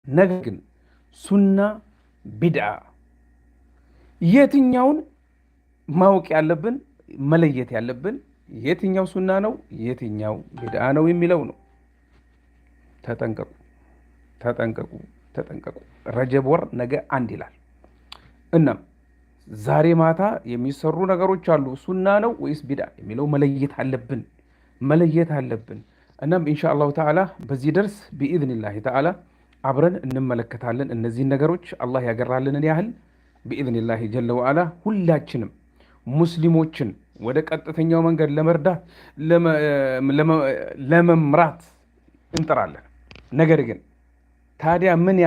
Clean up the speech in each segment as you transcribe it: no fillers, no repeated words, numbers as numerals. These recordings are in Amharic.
ነገር ግን ሱና ቢድዓ የትኛውን ማወቅ ያለብን መለየት ያለብን የትኛው ሱና ነው የትኛው ቢድዓ ነው የሚለው ነው። ተጠንቀቁ ተጠንቀቁ ተጠንቀቁ። ረጀብ ወር ነገ አንድ ይላል። እናም ዛሬ ማታ የሚሰሩ ነገሮች አሉ። ሱና ነው ወይስ ቢድዓ የሚለው መለየት አለብን። እናም ኢንሻአላሁ ተዓላ በዚህ ደርስ ቢኢዝኒላሂ ተዓላ አብረን እንመለከታለን። እነዚህን ነገሮች አላህ ያገራልንን ያህል ቢኢዝኒላሂ ጀለ ወዓላ ሁላችንም ሙስሊሞችን ወደ ቀጥተኛው መንገድ ለመርዳት ለመምራት እንጥራለን። ነገር ግን ታዲያ ምን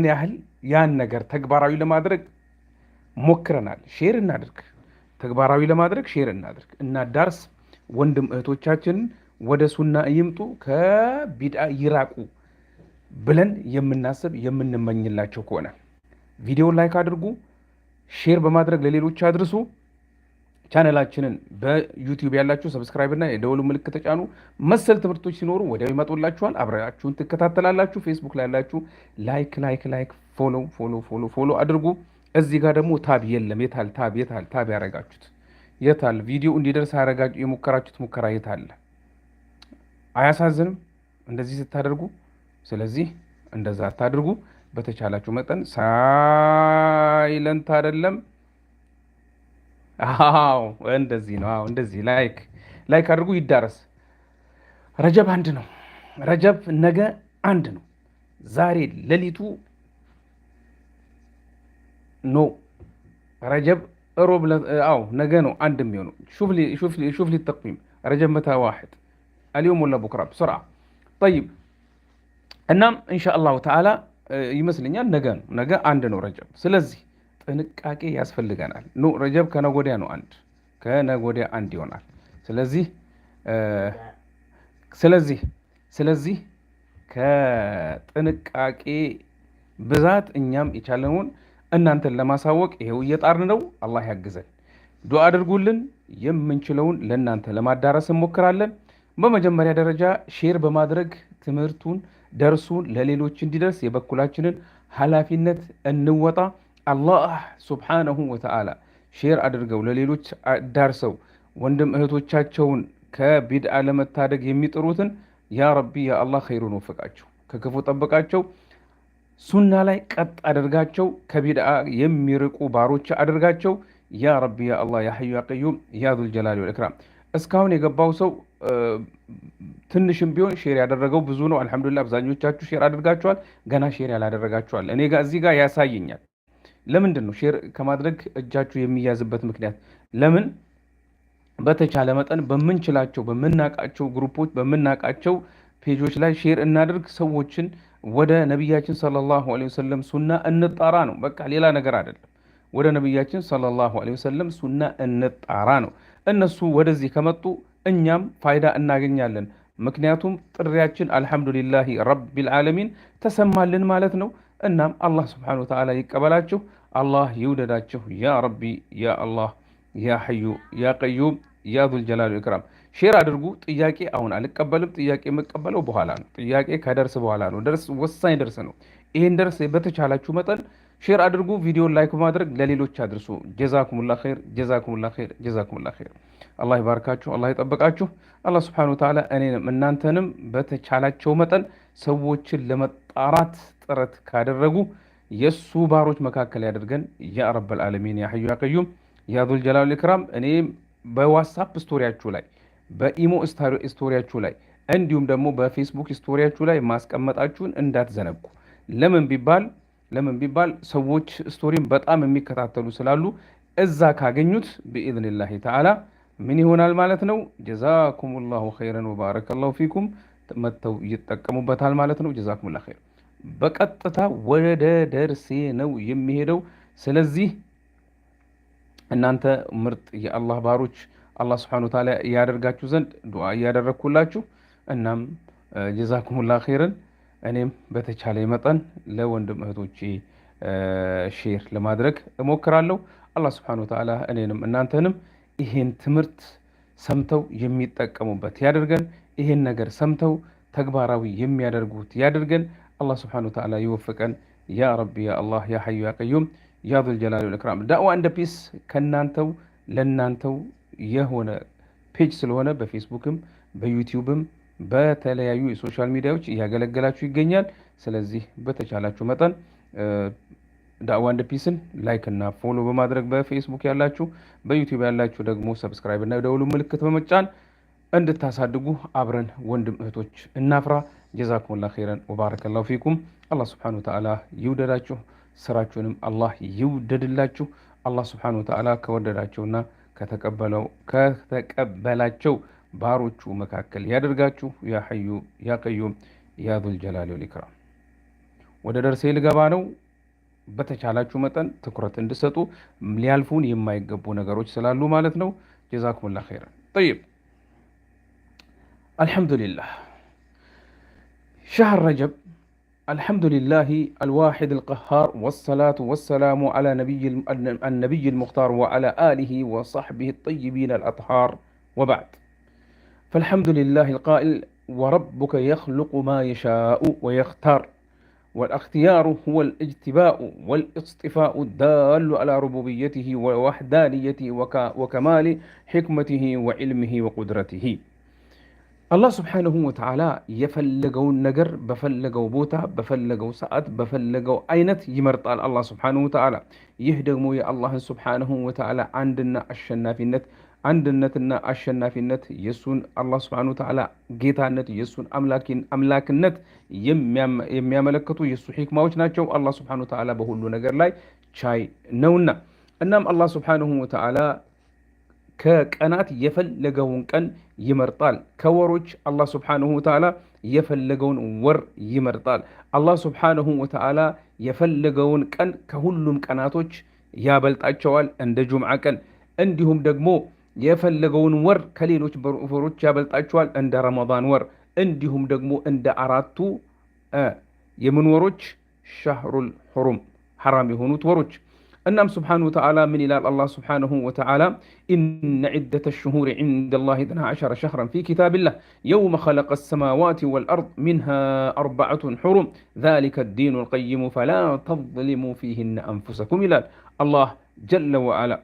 ያህል ያን ነገር ተግባራዊ ለማድረግ ሞክረናል? ሼር እናድርግ። ተግባራዊ ለማድረግ ሼር እናድርግ፣ እናዳርስ። ወንድም እህቶቻችንን ወደ ሱና ይምጡ፣ ከቢድዓ ይራቁ ብለን የምናስብ የምንመኝላቸው ከሆነ ቪዲዮን ላይክ አድርጉ፣ ሼር በማድረግ ለሌሎች አድርሱ። ቻነላችንን በዩቲዩብ ያላችሁ ሰብስክራይብ እና የደወሉ ምልክት ተጫኑ። መሰል ትምህርቶች ሲኖሩ ወዲያው ይመጡላችኋል፣ አብራችሁን ትከታተላላችሁ። ፌስቡክ ላይ ያላችሁ ላይክ ፎሎ አድርጉ። እዚህ ጋር ደግሞ ታብ የለም። የታል ታብ ያረጋችሁት? የታል ቪዲዮ እንዲደርስ የሞከራችሁት ሙከራ የታለ? አያሳዝንም እንደዚህ ስታደርጉ? ስለዚህ እንደዛ አታድርጉ። በተቻላችሁ መጠን ሳይለንት አይደለም። አዎ እንደዚህ ነው። አዎ እንደዚህ ላይክ አድርጉ፣ ይዳረስ። ረጀብ አንድ ነው። ረጀብ ነገ አንድ ነው። ዛሬ ሌሊቱ ኖ ረጀብ ሮብ ነገ ነው አንድ የሚሆነው። ሹፍ ሊ ተቅዊም ረጀብ መታ ዋሕድ አልዮም ወላ ቡክራ ብስርዓ ጠይብ። እናም ኢንሻአላሁ ተዓላ ይመስለኛል ነገ አንድ ነው ረጀብ። ስለዚህ ጥንቃቄ ያስፈልገናል። ረጀብ ከነጎዲያ ነው ከነጎዲያ አንድ ይሆናል። ስለዚህ ከጥንቃቄ ብዛት እኛም የቻለውን እናንተን ለማሳወቅ ይሄው እየጣርን ነው። አላህ ያግዘን። ዱዓ አድርጉልን። የምንችለውን ለእናንተ ለማዳረስ እንሞክራለን። በመጀመሪያ ደረጃ ሼር በማድረግ ትምህርቱን ደርሱን ለሌሎች እንዲደርስ የበኩላችንን ኃላፊነት እንወጣ። አላህ ሱብሓነሁ ወተዓላ ሼር አድርገው ለሌሎች ዳርሰው ወንድም እህቶቻቸውን ከቢድዓ ለመታደግ የሚጥሩትን ያ ረቢ ያ አላህ ኸይሩን ወፍቃቸው፣ ከክፉ ጠብቃቸው፣ ሱና ላይ ቀጥ አድርጋቸው፣ ከቢድዓ የሚርቁ ባሮች አድርጋቸው። ያ ረቢ ያ አላህ ያ ሐዩ ያ ቀዩም ያ ዙል ጀላሊ ወል ኢክራም። እስካሁን የገባው ሰው ትንሽም ቢሆን ሼር ያደረገው ብዙ ነው። አልሐምዱሊላህ አብዛኞቻችሁ ሼር አድርጋችኋል። ገና ሼር ያላደረጋችኋል። እኔ ጋር እዚህ ጋር ያሳየኛል። ለምንድን ነው ሼር ከማድረግ እጃችሁ የሚያዝበት ምክንያት? ለምን በተቻለ መጠን በምንችላቸው በምናቃቸው ግሩፖች በምናቃቸው ፔጆች ላይ ሼር እናድርግ። ሰዎችን ወደ ነቢያችን ሰለላሁ ዐለይሂ ወሰለም ሱና እንጣራ ነው። በቃ ሌላ ነገር አይደለም። ወደ ነቢያችን ሰለላሁ ዐለይሂ ወሰለም ሱና እንጣራ ነው። እነሱ ወደዚህ ከመጡ እኛም ፋይዳ እናገኛለን። ምክንያቱም ጥሪያችን አልሐምዱሊላሂ ረቢል ዓለሚን ተሰማልን ማለት ነው። እናም አላህ ስብሓነሁ ወተዓላ ይቀበላችሁ፣ አላህ ይውደዳችሁ። ያ ረቢ ያ አላህ ያ ሐዩ ያ ቀዩም ያ ዙል ጀላሊ ወል ኢክራም። ሼር አድርጉ። ጥያቄ አሁን አልቀበልም። ጥያቄ የምቀበለው በኋላ ነው። ጥያቄ ከደርስ በኋላ ነው። ደርስ ወሳኝ ደርስ ነው። ይህን ደርስ በተቻላችሁ መጠን ሼር አድርጉ። ቪዲዮን ላይክ በማድረግ ለሌሎች አድርሱ። ጀዛኩሙላህ ኸይር ጀዛኩሙላህ ኸይር ጀዛኩሙላህ ኸይር። አላህ ይባርካችሁ፣ አላህ ይጠብቃችሁ። አላህ ስብሓነሁ ወተዓላ እኔንም እናንተንም በተቻላቸው መጠን ሰዎችን ለመጣራት ጥረት ካደረጉ የእሱ ባሮች መካከል ያደርገን። ያ ረበል ዓለሚን ያ ሐዩ ያ ቀዩም ያ ዙል ጀላሊ ወል ኢክራም። እኔ በዋትስአፕ ስቶሪያችሁ ላይ በኢሞ ስቶሪያችሁ ላይ እንዲሁም ደግሞ በፌስቡክ ስቶሪያችሁ ላይ ማስቀመጣችሁን እንዳትዘነጉ። ለምን ቢባል ሰዎች ስቶሪን በጣም የሚከታተሉ ስላሉ እዛ ካገኙት ቢኢዝኒላሂ ተዓላ ምን ይሆናል ማለት ነው። ጀዛኩሙላሁ ኸይረን ወባረከላሁ ፊኩም። መጥተው ይጠቀሙበታል ማለት ነው። ጀዛኩሙላሁ ኸይር። በቀጥታ ወደ ደርሴ ነው የሚሄደው። ስለዚህ እናንተ ምርጥ የአላህ ባሮች አላህ ስብሓነሁ ወተዓላ ያደርጋችሁ ዘንድ ዱዓ እያደረግኩላችሁ፣ እናም ጀዛኩሙላሁ ኸይረን። እኔም በተቻለ መጠን ለወንድም እህቶቼ ሼር ለማድረግ እሞክራለሁ። አላህ ስብሓነሁ ወተዓላ እኔንም እናንተንም ይሄን ትምህርት ሰምተው የሚጠቀሙበት ያደርገን። ይሄን ነገር ሰምተው ተግባራዊ የሚያደርጉት ያደርገን። الله سبحانه وتعالى يوفقن يا ربي يا الله يا حي يا قيوم يا ذو الجلال والإكرام دعوة عند بيس كنانتو لنانتو يهونا ፔጅ ስለሆነ በፌስቡክም በዩቲዩብም በተለያዩ የሶሻል ሚዲያዎች እያገለገላችሁ ይገኛል። ስለዚህ በተቻላችሁ መጠን ዳዕዋ አንድ ፒስን ላይክ እና ፎሎ በማድረግ በፌስቡክ ያላችሁ፣ በዩቲዩብ ያላችሁ ደግሞ ሰብስክራይብ እና የደወሉ ምልክት በመጫን እንድታሳድጉ አብረን ወንድም እህቶች እናፍራ። ጀዛኩሙላህ ኸይረን ወባረከላሁ ፊኩም። አላህ ሱብሓነሁ ወተዓላ ይውደዳችሁ፣ ስራችሁንም አላህ ይውደድላችሁ። አላህ ሱብሓነሁ ወተዓላ ከወደዳቸውና ከተቀበላቸው ባሮቹ መካከል ያደርጋችሁ። ያ ሐዩ ያ ቀዩም ያ ዙል ጀላሊ ወል ኢክራም። ወደ ደርሴ ልገባ ነው። በተቻላችሁ መጠን ትኩረት እንድሰጡ ሊያልፉን የማይገቡ ነገሮች ስላሉ ማለት ነው። ጀዛኩሙላህ ኸይረን። ጠይብ አልሐምዱሊላህ ሸህር ረጀብ الحمد لله الواحد القهار والصلاة والسلام على النبي المختار وعلى آله وصحبه الطيبين الأطهار وبعد. فالحمد لله القائل وربك يخلق ما يشاء ويختار، والاختيار هو الاجتباء والاصطفاء الدال على ربوبيته ووحدانيته وكمال حكمته وعلمه وقدرته. الله سبحانه وتعالى يفلقوا النجر بفلقوا بوتا بفلقوا ساعات بفلقوا أينت يمرطال الله سبحانه وتعالى يهدموا يا الله سبحانه وتعالى عندنا الشنافينت عندنا الشنافينت يسون الله سبحانه وتعالى جيتانت يسون أملاكنت يملكتوا يسو حكمة ناتشو الله سبحانه وتعالى بهولو نجر لاي شاي نونا إنما الله سبحانه وتعالى ከቀናት የፈለገውን ቀን ይመርጣል። ከወሮች አላህ ሱብሓነሁ ወተዓላ የፈለገውን ወር ይመርጣል። አላህ ሱብሓነሁ ወተዓላ የፈለገውን ቀን ከሁሉም ቀናቶች ያበልጣቸዋል እንደ ጁምዓ ቀን። እንዲሁም ደግሞ የፈለገውን ወር ከሌሎች ወሮች ያበልጣቸዋል እንደ ረመዳን ወር። እንዲሁም ደግሞ እንደ አራቱ የምን ወሮች ሸህሩል ሑሩም ሐራም የሆኑት ወሮች። النام سبحانه وتعالى من إلى الله سبحانه وتعالى إن عدة الشهور عند الله 12 شهرا في كتاب الله يوم خلق السماوات والأرض منها 4 حرم ذلك الدين القيم فلا تظلموا فيهن أنفسكم إلى الله جل وعلا.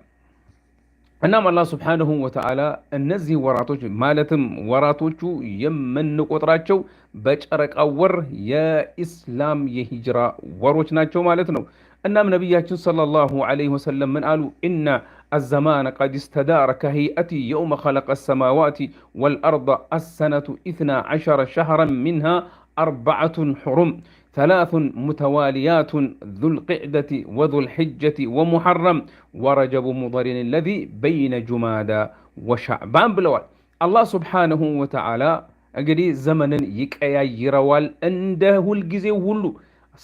النام الله سبحانه وتعالى النزي وراتوش مالتم وراتوش يمن قطراتشو بجرك أور يا إسلام يهجرا وروشناتشو مالتنو. النام نبياتنا صلى الله عليه وسلم من قالوا إن الزمان قد استدار كهيئتي يوم خلق السماوات والأرض السنة 12 شهرا منها 4 حرم 3 متواليات ذو القعدة وذو الحجة ومحرم ورجب مضر الذي بين جمادى وشعبان بلوال. الله سبحانه وتعالى أجري زمنا يكأي يروال عنده الجزء ولو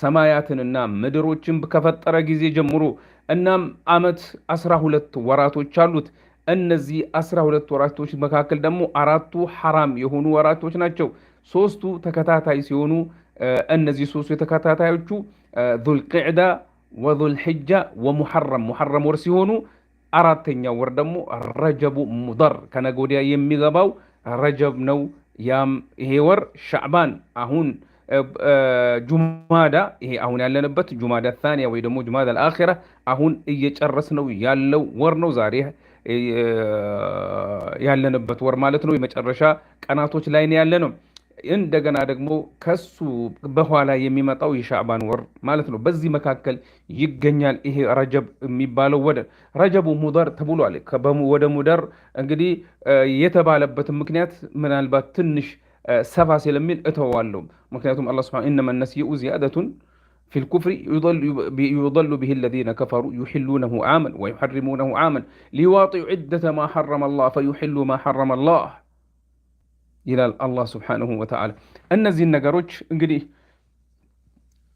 ሰማያትንና ምድሮችን ከፈጠረ ጊዜ ጀምሮ እናም ዓመት 12 ወራቶች አሉት። እነዚህ 12 ወራቶች መካከል ደግሞ አራቱ ሐራም የሆኑ ወራቶች ናቸው። ሶስቱ ተከታታይ ሲሆኑ እነዚህ ሶስቱ የተከታታዮቹ ዙል ቂዕዳ ወዙል ሒጃ ወሙሐረም ሙሐረም ወር ሲሆኑ አራተኛው ወር ደግሞ ረጀቡ ሙደር ከነገ ወዲያ የሚገባው ረጀብ ነው። ያም ይሄ ወር ሻዕባን አሁን ጁማዳ ይሄ አሁን ያለንበት ጁማዳ ታንያ ወይ ደግሞ ጁማዳ አልአኺራ አሁን እየጨረስነው ያለው ወር ነው። ዛሬ ያለንበት ወር ማለት ነው። የመጨረሻ ቀናቶች ላይ ነው ያለነው። እንደገና ደግሞ ከሱ በኋላ የሚመጣው የሻዕባን ወር ማለት ነው። በዚህ መካከል ይገኛል ይሄ ረጀብ የሚባለው። ወደ ረጀቡ ሙደር ተብሏል። ወደ ሙደር እንግዲህ የተባለበት ምክንያት ምናልባት ትንሽ ሰፋ ስለሚል እተዋለሁ። ምክንያቱም አላህ ሱብሓነሁ ኢነማ ነሲኡ ዚያደቱን ፊል ኩፍሪ ዩضل به الذين كفروا يحلونه عاما ويحرمونه عاما ليواطئوا عدة ما حرم الله فيحلوا ما حرم الله ይላል አላህ ሱብሓነሁ ወተዓላ። እነዚህን ነገሮች እንግዲህ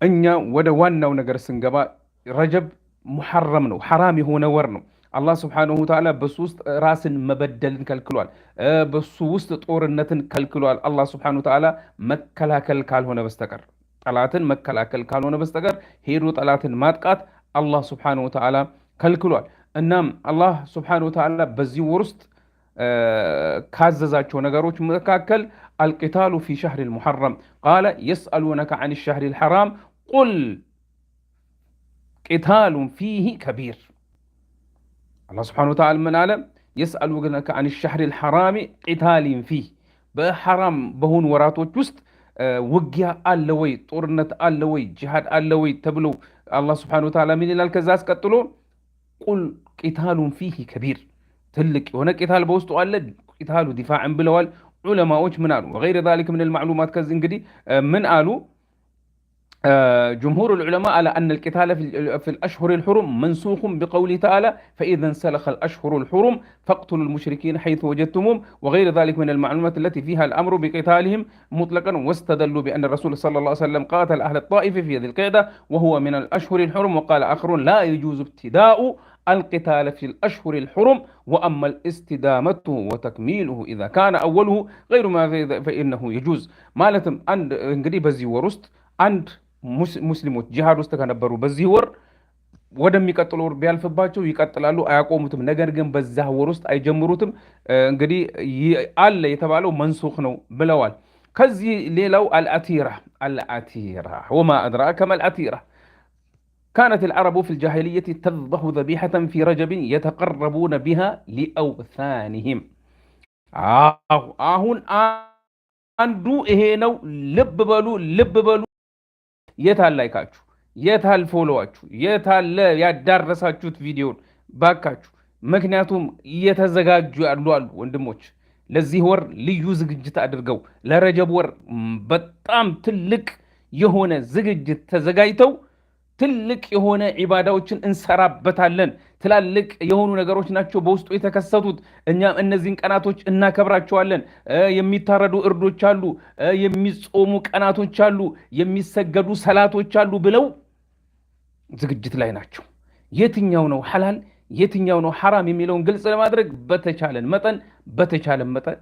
እኛ ወደ ዋናው ነገር ስንገባ ረጀብ ሙሐረም ነው፣ ሐራም የሆነ ወር ነው። አላህ ስብሓነሁ ወተዓላ በሱ ውስጥ ራስን መበደልን ከልክሏል። በሱ ውስጥ ጦርነትን ከልክሏል። አላህ ስብሓነሁ ወተዓላ መከላከል ካልሆነ በስተቀር ጠላትን መከላከል ካልሆነ በስተቀር ሄዶ ጠላትን ማጥቃት አላህ ስብሓነሁ ወተዓላ ከልክሏል። እናም አላህ ስብሓነሁ ወተዓላ በዚህ ወር ውስጥ ካዘዛቸው ነገሮች መካከል አልቂታሉ ፊ ሸህሪል ሙሐረም ቃለ የስአሉነከ ዐን ሸህሪል ሐራም ቁል ቂታሉን ፊህ ከቢር። አላህ ስብሓነሁ ወተዓላ ምን አለ? የስአሉነከ ዐን ሸህሪል ሐራሚ ቂታሊን ፊህ፣ በሐራም በሆኑ ወራቶች ውስጥ ውጊያ አለ ወይ፣ ጦርነት አለ ወይ፣ ጂሃድ አለ ወይ ተብሎ አላህ ስብሓነሁ ወተዓላ ምን ይላል? ከዛ አስቀጥሎ ቁል ቂታሉን ፊህ ከቢር፣ ትልቅ የሆነ ቂታል በውስጡ አለ። ቂታሉ ዲፋዕን ብለዋል ዑለማዎች። ምን አሉ? ወገይረ ዛሊክ ምን ልማዕሉማት። ከዚህ እንግዲህ ምን አሉ? جمهور العلماء على أن القتال في الأشهر الحرم منسوخ بقوله تعالى فإذا انسلخ الأشهر الحرم فاقتلوا المشركين حيث وجدتموهم، وغير ذلك من المعلومات التي فيها الأمر بقتالهم مطلقا، واستدلوا بأن الرسول صلى الله عليه وسلم قاتل أهل الطائف في ذي القعدة وهو من الأشهر الحرم. وقال آخرون لا يجوز ابتداء القتال في الأشهر الحرم، وأما الاستدامة وتكميله إذا كان أوله غير ما فإنه يجوز. مالتم عند انقدي بزي ورست عند ሙስሊሞች ጂሃድ ውስጥ ከነበሩ በዚህ ወር ወደሚቀጥሉ ወር ቢያልፍባቸው ይቀጥላሉ፣ አያቆሙትም። ነገር ግን በዛ ወር ውስጥ አይጀምሩትም። እንግዲህ አለ የተባለው መንሱኽ ነው ብለዋል። ከዚህ ሌላው አልአቲራ ወማ አድራከ መልአቲራ كانت العرب في الجاهلية تذبح ذبيحة في رجب يتقربون بها لأوثانهم. አሁን አንዱ ይሄ ነው። ልብ በሉ የታል ላይካችሁ? የታል ፎሎዋችሁ? የታለ ያዳረሳችሁት ቪዲዮን? ባካችሁ። ምክንያቱም እየተዘጋጁ ያሉ አሉ ወንድሞች፣ ለዚህ ወር ልዩ ዝግጅት አድርገው ለረጀብ ወር በጣም ትልቅ የሆነ ዝግጅት ተዘጋጅተው ትልቅ የሆነ ዒባዳዎችን እንሰራበታለን። ትላልቅ የሆኑ ነገሮች ናቸው በውስጡ የተከሰቱት። እኛም እነዚህን ቀናቶች እናከብራቸዋለን። የሚታረዱ እርዶች አሉ፣ የሚጾሙ ቀናቶች አሉ፣ የሚሰገዱ ሰላቶች አሉ ብለው ዝግጅት ላይ ናቸው። የትኛው ነው ሐላል የትኛው ነው ሐራም የሚለውን ግልጽ ለማድረግ በተቻለን መጠን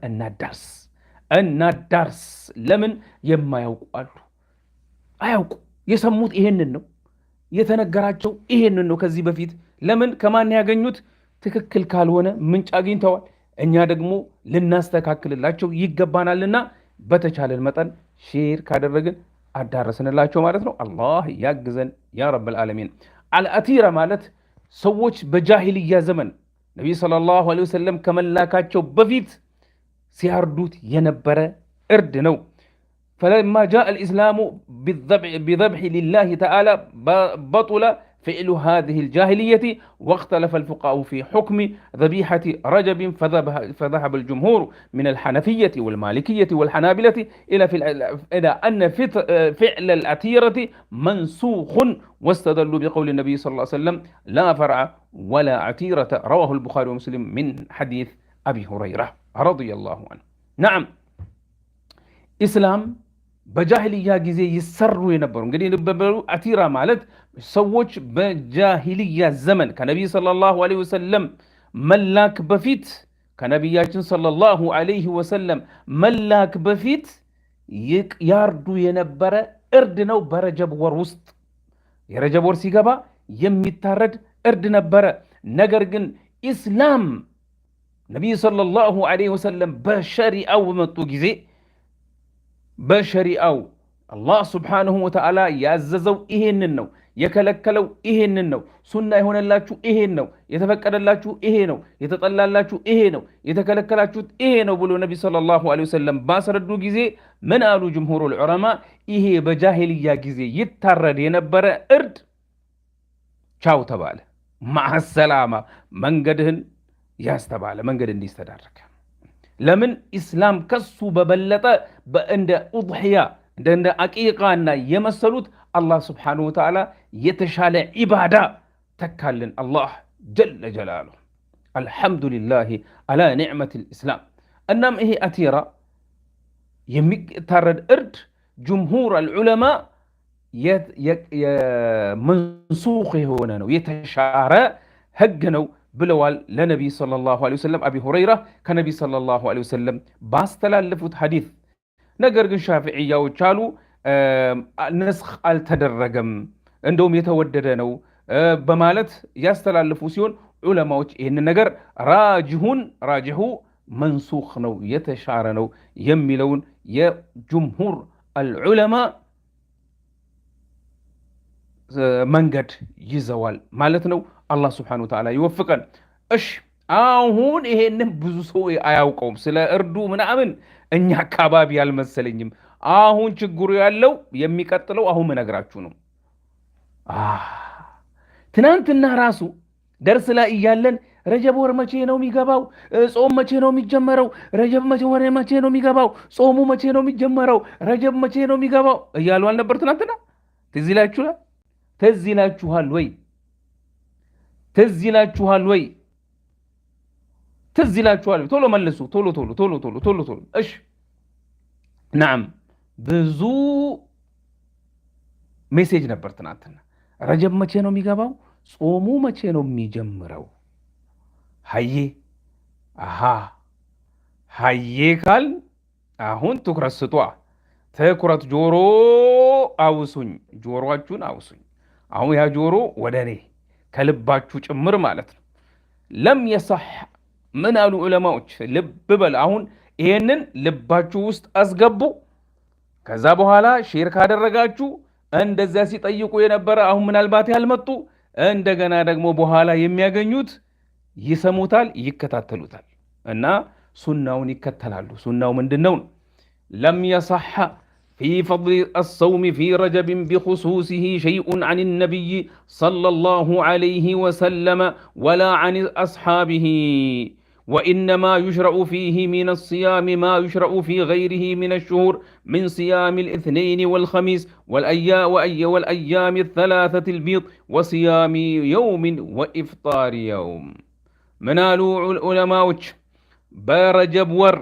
እናዳርስ። ለምን የማያውቁ አሉ፣ አያውቁ። የሰሙት ይሄንን ነው፣ የተነገራቸው ይሄንን ነው ከዚህ በፊት። ለምን ከማን ያገኙት? ትክክል ካልሆነ ምንጭ አግኝተዋል። እኛ ደግሞ ልናስተካክልላቸው ይገባናልና በተቻለን መጠን ሼር ካደረግን አዳረስንላቸው ማለት ነው። አላህ ያግዘን ያ ረብል ዓለሚን። አልአቲራ ማለት ሰዎች በጃሂልያ ዘመን ነቢይ ሰለላሁ ዐለይሂ ወሰለም ከመላካቸው በፊት ሲያርዱት የነበረ እርድ ነው። فلما جاء الإسلام بذبح لله تعالى بطل فعل هذه الجاهلية، واختلف الفقهاء في حكم ذبيحة رجب، فذهب الجمهور من الحنفية والمالكية والحنابلة إلى أن فعل الأتيرة منسوخ، واستدلوا بقول النبي صلى الله عليه وسلم لا فرع ولا عتيرة، رواه البخاري ومسلم من حديث أبي هريرة رضي الله عنه. نعم إسلام በጃሂልያ ጊዜ ይሰሩ የነበሩ እንግዲህ ልበበሉ አቲራ ማለት ሰዎች በጃሂልያ ዘመን ከነቢይ ሰለላሁ ዐለይሂ ወሰለም መላክ በፊት ከነቢያችን ሰለላሁ ዐለይሂ ወሰለም መላክ በፊት ያርዱ የነበረ እርድ ነው። በረጀብ ወር ውስጥ የረጀብ ወር ሲገባ የሚታረድ እርድ ነበረ። ነገር ግን ኢስላም ነቢይ ሰለላሁ ዐለይሂ ወሰለም በሸሪዓው በመጡ ጊዜ በሸሪዓው አላህ ስብሓንሁ ወተዓላ ያዘዘው ይሄንን ነው፣ የከለከለው ይሄንን ነው፣ ሱና የሆነላችሁ ይሄን ነው፣ የተፈቀደላችሁ ይሄ ነው፣ የተጠላላችሁ ይሄ ነው፣ የተከለከላችሁት ይሄ ነው ብሎ ነቢ ሰለላሁ ዐለይሂ ወሰለም ባስረዱ ጊዜ ምን አሉ ጅምሁሩል ዑለማ? ይሄ በጃሂልያ ጊዜ ይታረድ የነበረ እርድ ቻው ተባለ፣ ማዕሰላማ መንገድህን ያስተባለ መንገድ እንዲስተዳረከ። ለምን ኢስላም ከሱ በበለጠ እንደ ኡድሕያ እንደ አቂቃና የመሰሉት አላህ ስብሓንሁ ወተዓላ የተሻለ ዒባዳ ተካልን። አላህ ጀለ ጀላሉሁ አልሐምዱሊላህ አላ ኒዕመት ልእስላም። እናም ይሄ አቲራ የሚታረድ እርድ ጅምሁር አልዑለማ መንሱኽ የሆነ ነው፣ የተሻረ ህግ ነው ብለዋል ለነቢይ ሰለላሁ ዐለይሂ ወሰለም። አቢ ሁረይራ ከነቢይ ሰለላሁ ዐለይሂ ወሰለም ባስተላለፉት ሐዲስ። ነገር ግን ሻፊዕያዎች አሉ ነስኽ አልተደረገም፣ እንደውም የተወደደ ነው በማለት ያስተላልፉ ሲሆን ዑለማዎች ይህንን ነገር ራጅሑ መንሱኽ ነው የተሻረ ነው የሚለውን የጅምሁር አልዑለማ መንገድ ይዘዋል ማለት ነው። አላህ ስብሓነሁ ወተዓላ ይወፍቀን። እሺ አሁን ይሄንን ብዙ ሰው አያውቀውም። ስለ እርዱ ምናምን እኛ አካባቢ አልመሰለኝም። አሁን ችግሩ ያለው የሚቀጥለው አሁን ምነግራችሁ ነው። ትናንትና ራሱ ደርስ ላይ እያለን ረጀብ ወር መቼ ነው የሚገባው? ጾም መቼ ነው የሚጀመረው? ረጀብ ወር መቼ ነው የሚገባው? ጾሙ መቼ ነው የሚጀመረው? ረጀብ መቼ ነው የሚገባው እያሉ አልነበር ትናንትና? ትዝ ይላችኋል? ትዝ ይላችኋል ወይ? ትዝ ይላችኋል ወይ? ትዝ ይላችኋል? ቶሎ መልሱ። ቶሎ ቶሎ ቶሎ ቶሎ ቶሎ ቶሎ። እሺ ናም ብዙ ሜሴጅ ነበር ትናንትና። ረጀብ መቼ ነው የሚገባው? ጾሙ መቼ ነው የሚጀምረው? ሀዬ ሀዬ ካል አሁን ትኩረት ስጧ። ትኩረት ጆሮ አውሱኝ፣ ጆሮአችሁን አውሱኝ። አሁን ያ ጆሮ ወደ እኔ ከልባችሁ ጭምር ማለት ነው። ለም የሰሕ ምን አሉ ዑለማዎች? ልብ በል። አሁን ይሄንን ልባችሁ ውስጥ አስገቡ። ከዛ በኋላ ሼር ካደረጋችሁ እንደዚያ ሲጠይቁ የነበረ አሁን ምናልባት ያልመጡ እንደገና ደግሞ በኋላ የሚያገኙት ይሰሙታል፣ ይከታተሉታል እና ሱናውን ይከተላሉ። ሱናው ምንድነው? ለም የሰሕ في فضل الصوم في رجب بخصوصه شيء عن النبي صلى الله عليه وسلم ولا عن أصحابه، وإنما يشرع فيه من الصيام ما يشرع في غيره من الشهور من صيام الاثنين والخميس والأيام الثلاثة البيض وصيام يوم وإفطار يوم. منالو العلماء برجب ور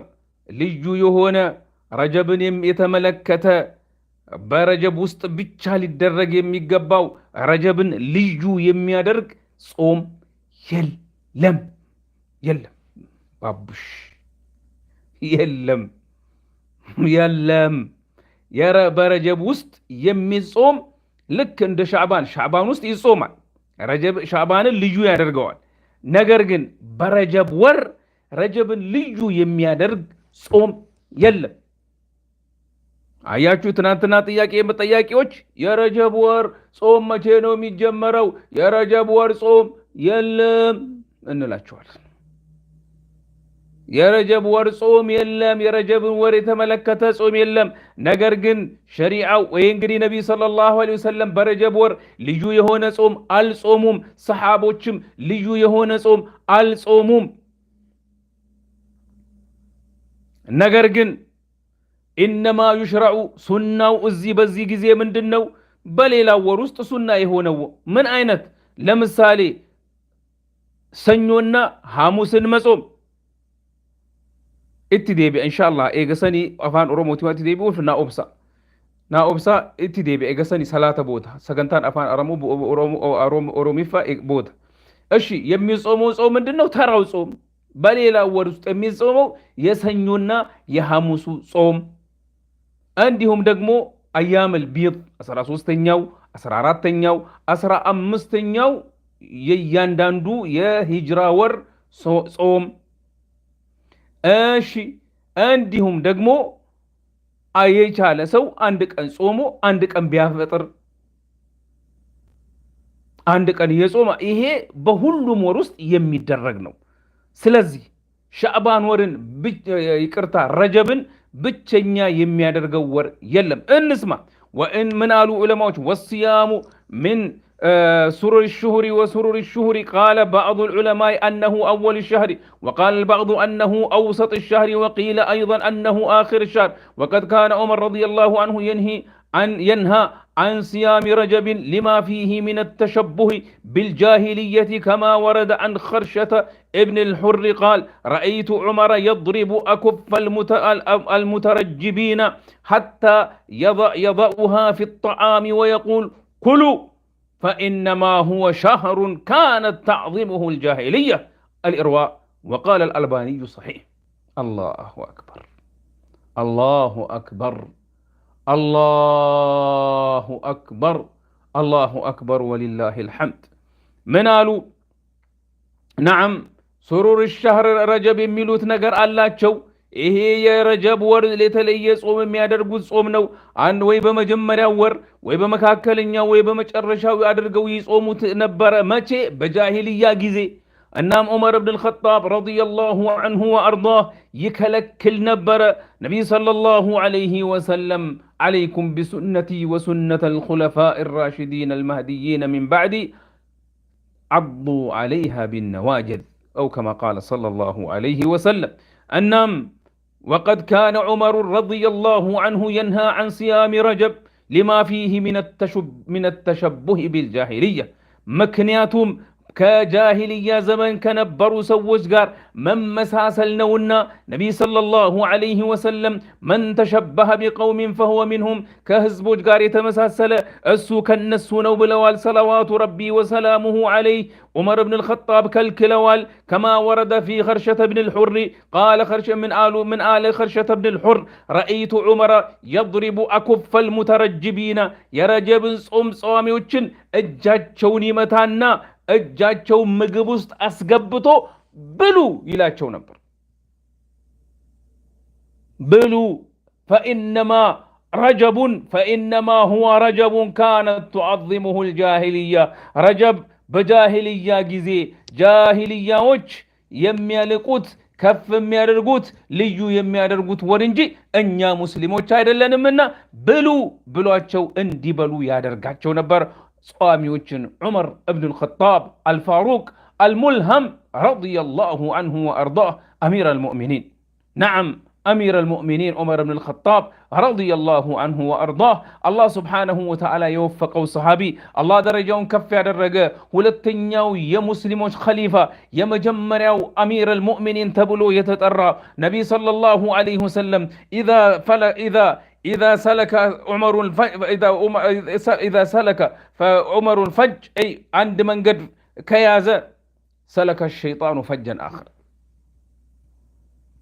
لجو يهونا ረጀብን የተመለከተ በረጀብ ውስጥ ብቻ ሊደረግ የሚገባው ረጀብን ልዩ የሚያደርግ ጾም የለም የለም ባቡሽ የለም የለም። በረጀብ ውስጥ የሚጾም ልክ እንደ ሻዕባን ውስጥ ይጾማል። ረጀብ ሻዕባንን ልዩ ያደርገዋል። ነገር ግን በረጀብ ወር ረጀብን ልዩ የሚያደርግ ጾም የለም። አያችሁ ትናንትና ጥያቄ የምጠያቂዎች የረጀብ ወር ጾም መቼ ነው የሚጀመረው? የረጀብ ወር ጾም የለም እንላቸዋለን። የረጀብ ወር ጾም የለም። የረጀብን ወር የተመለከተ ጾም የለም። ነገር ግን ሸሪዓው ወይ እንግዲህ ነብይ ሰለላሁ ዐለይሂ ወሰለም በረጀብ ወር ልዩ የሆነ ጾም አልጾሙም። ሰሃቦችም ልዩ የሆነ ጾም አልጾሙም። ነገር ግን ኢነማ ዩሽረዑ ሱናው እዚህ በዚህ ጊዜ ምንድነው? በሌላው ወር ውስጥ ሱና የሆነው ምን አይነት? ለምሳሌ ሰኞና ሐሙስን መጾም ኢትዴቢ ኢንሻአላህ ኤገሰኒ አፋን ኦሮሞቲ ኢትዴቢ ወፍና ኦብሳ ኢትዴቢ ኤገሰኒ ሰላተ ቦታ ሰገንታን አፋን ኦሮሚፋ ቦታ። እሺ የሚጾመው ጾም ምንድነው? ተራው ጾም። በሌላው ወር ውስጥ የሚጾመው የሰኞና የሐሙሱ ጾም እንዲሁም ደግሞ አያመል ቢድ 13ኛው 14ኛው 15ኛው የእያንዳንዱ የሂጅራ ወር ጾም። እሺ እንዲሁም ደግሞ የቻለ ሰው አንድ ቀን ጾሞ አንድ ቀን ቢያፈጥር አንድ ቀን የጾመ ይሄ በሁሉም ወር ውስጥ የሚደረግ ነው። ስለዚህ ሻዕባን ወርን ይቅርታ ረጀብን ብቸኛ የሚያደርገው ወር የለም። እንስማ ወእን ምን አሉ ዑለማዎች? ወሲያሙ ምን سرور الشهر وسرور الشهر قال بعض العلماء أنه أول الشهر وقال البعض أنه أوسط الشهر وقيل أيضا أنه آخر الشهر. وقد كان عمر رضي الله عنه ينهى عن صيام رجب لما فيه من التشبه بالجاهلية كما ورد عن خرشة ابن الحر قال رأيت عمر يضرب أكف المترجبين حتى يضعها في الطعام ويقول كلوا فإنما هو شهر كانت تعظمه الجاهلية. الإرواء. وقال الألباني صحيح. الله أكبر الله أكبر الله أكبر الله أكبر ولله الحمد. من قالوا نعم ሱሩር الشهر ረጀብ የሚሉት ነገር አላቸው። ይሄ የረጀብ ወር የተለየ ጾም የሚያደርጉት ጾም ነው። አንድ ወይ በመጀመሪያው ወር ወይ በመካከለኛው ወይ በመጨረሻው አድርገው ይጾሙት ነበረ። መቼ? በጃሂልያ ጊዜ። እናም ዑመር ብን አልኸጣብ ረዲየላሁ ዐንሁ ወአርዳህ ይከለክል ነበረ። ነቢይ ሰለላሁ ዐለይሂ ወሰለም ዐለይኩም ቢሱነቲ ወሱነተል ኹለፋኢ ራሺዲን አልመህዲይን ሚን ባዕዲ ዐዱ ዐለይሃ ቢነዋጅዝ አው ከማ ቃለ ሰለላሁ ዐለይሂ ወሰለም። እናም وقد كان عمر رضي الله عنه ينهى عن صيام رجب لما فيه من التشبه بالجاهلية مكنياتهم كجاهلية زمن كنبروا سووش قار من مساسل نونا نبي صلى الله عليه وسلم من تشبه بقوم فهو منهم كهزبوش قار يتمساسل السو كالنسو نوبلوال صلوات ربي وسلامه عليه. عمر بن الخطاب كالكلوال كما ورد في خرشة بن الحر قال خرشة من آل خرشة بن الحر رأيت عمر يضرب أكف المترجبين يرجب صومي وچن اجاچوني متانا እጃቸው ምግብ ውስጥ አስገብቶ ብሉ ይላቸው ነበር። ብሉ فإنما هو رجب كانت تعظمه الجاهلية ረጀብ በጃሂልያ ጊዜ ጃሂልያዎች የሚያልቁት ከፍ የሚያደርጉት ልዩ የሚያደርጉት ወር እንጂ እኛ ሙስሊሞች አይደለንምና ብሉ ብሏቸው እንዲበሉ ያደርጋቸው ነበር። ጿሚዎችን ዑመር እብን አልኸጣብ አልፋሩቅ አልሙልሀም ረዲየላሁ ዐንሁ ወአርዳህ አሚር አልሙእሚኒን። ነዓም አሚር አልሙእሚኒን ዑመር እብን አልኸጣብ ረዲየላሁ ዐንሁ ወአርዳህ አላህ ስብሓነሁ ወተዓላ የወፈቀው ሰሃቢ፣ አላህ ደረጃውን ከፍ ያደረገ ሁለተኛው የሙስሊሞች ኸሊፋ፣ የመጀመሪያው አሚር አልሙእሚኒን ተብሎ የተጠራ ነቢይ ሰለላሁ ዐለይሂ ወሰለም إذا سلك عمر الفج أي عند من قد كياز سلك الشيطان فجا آخر.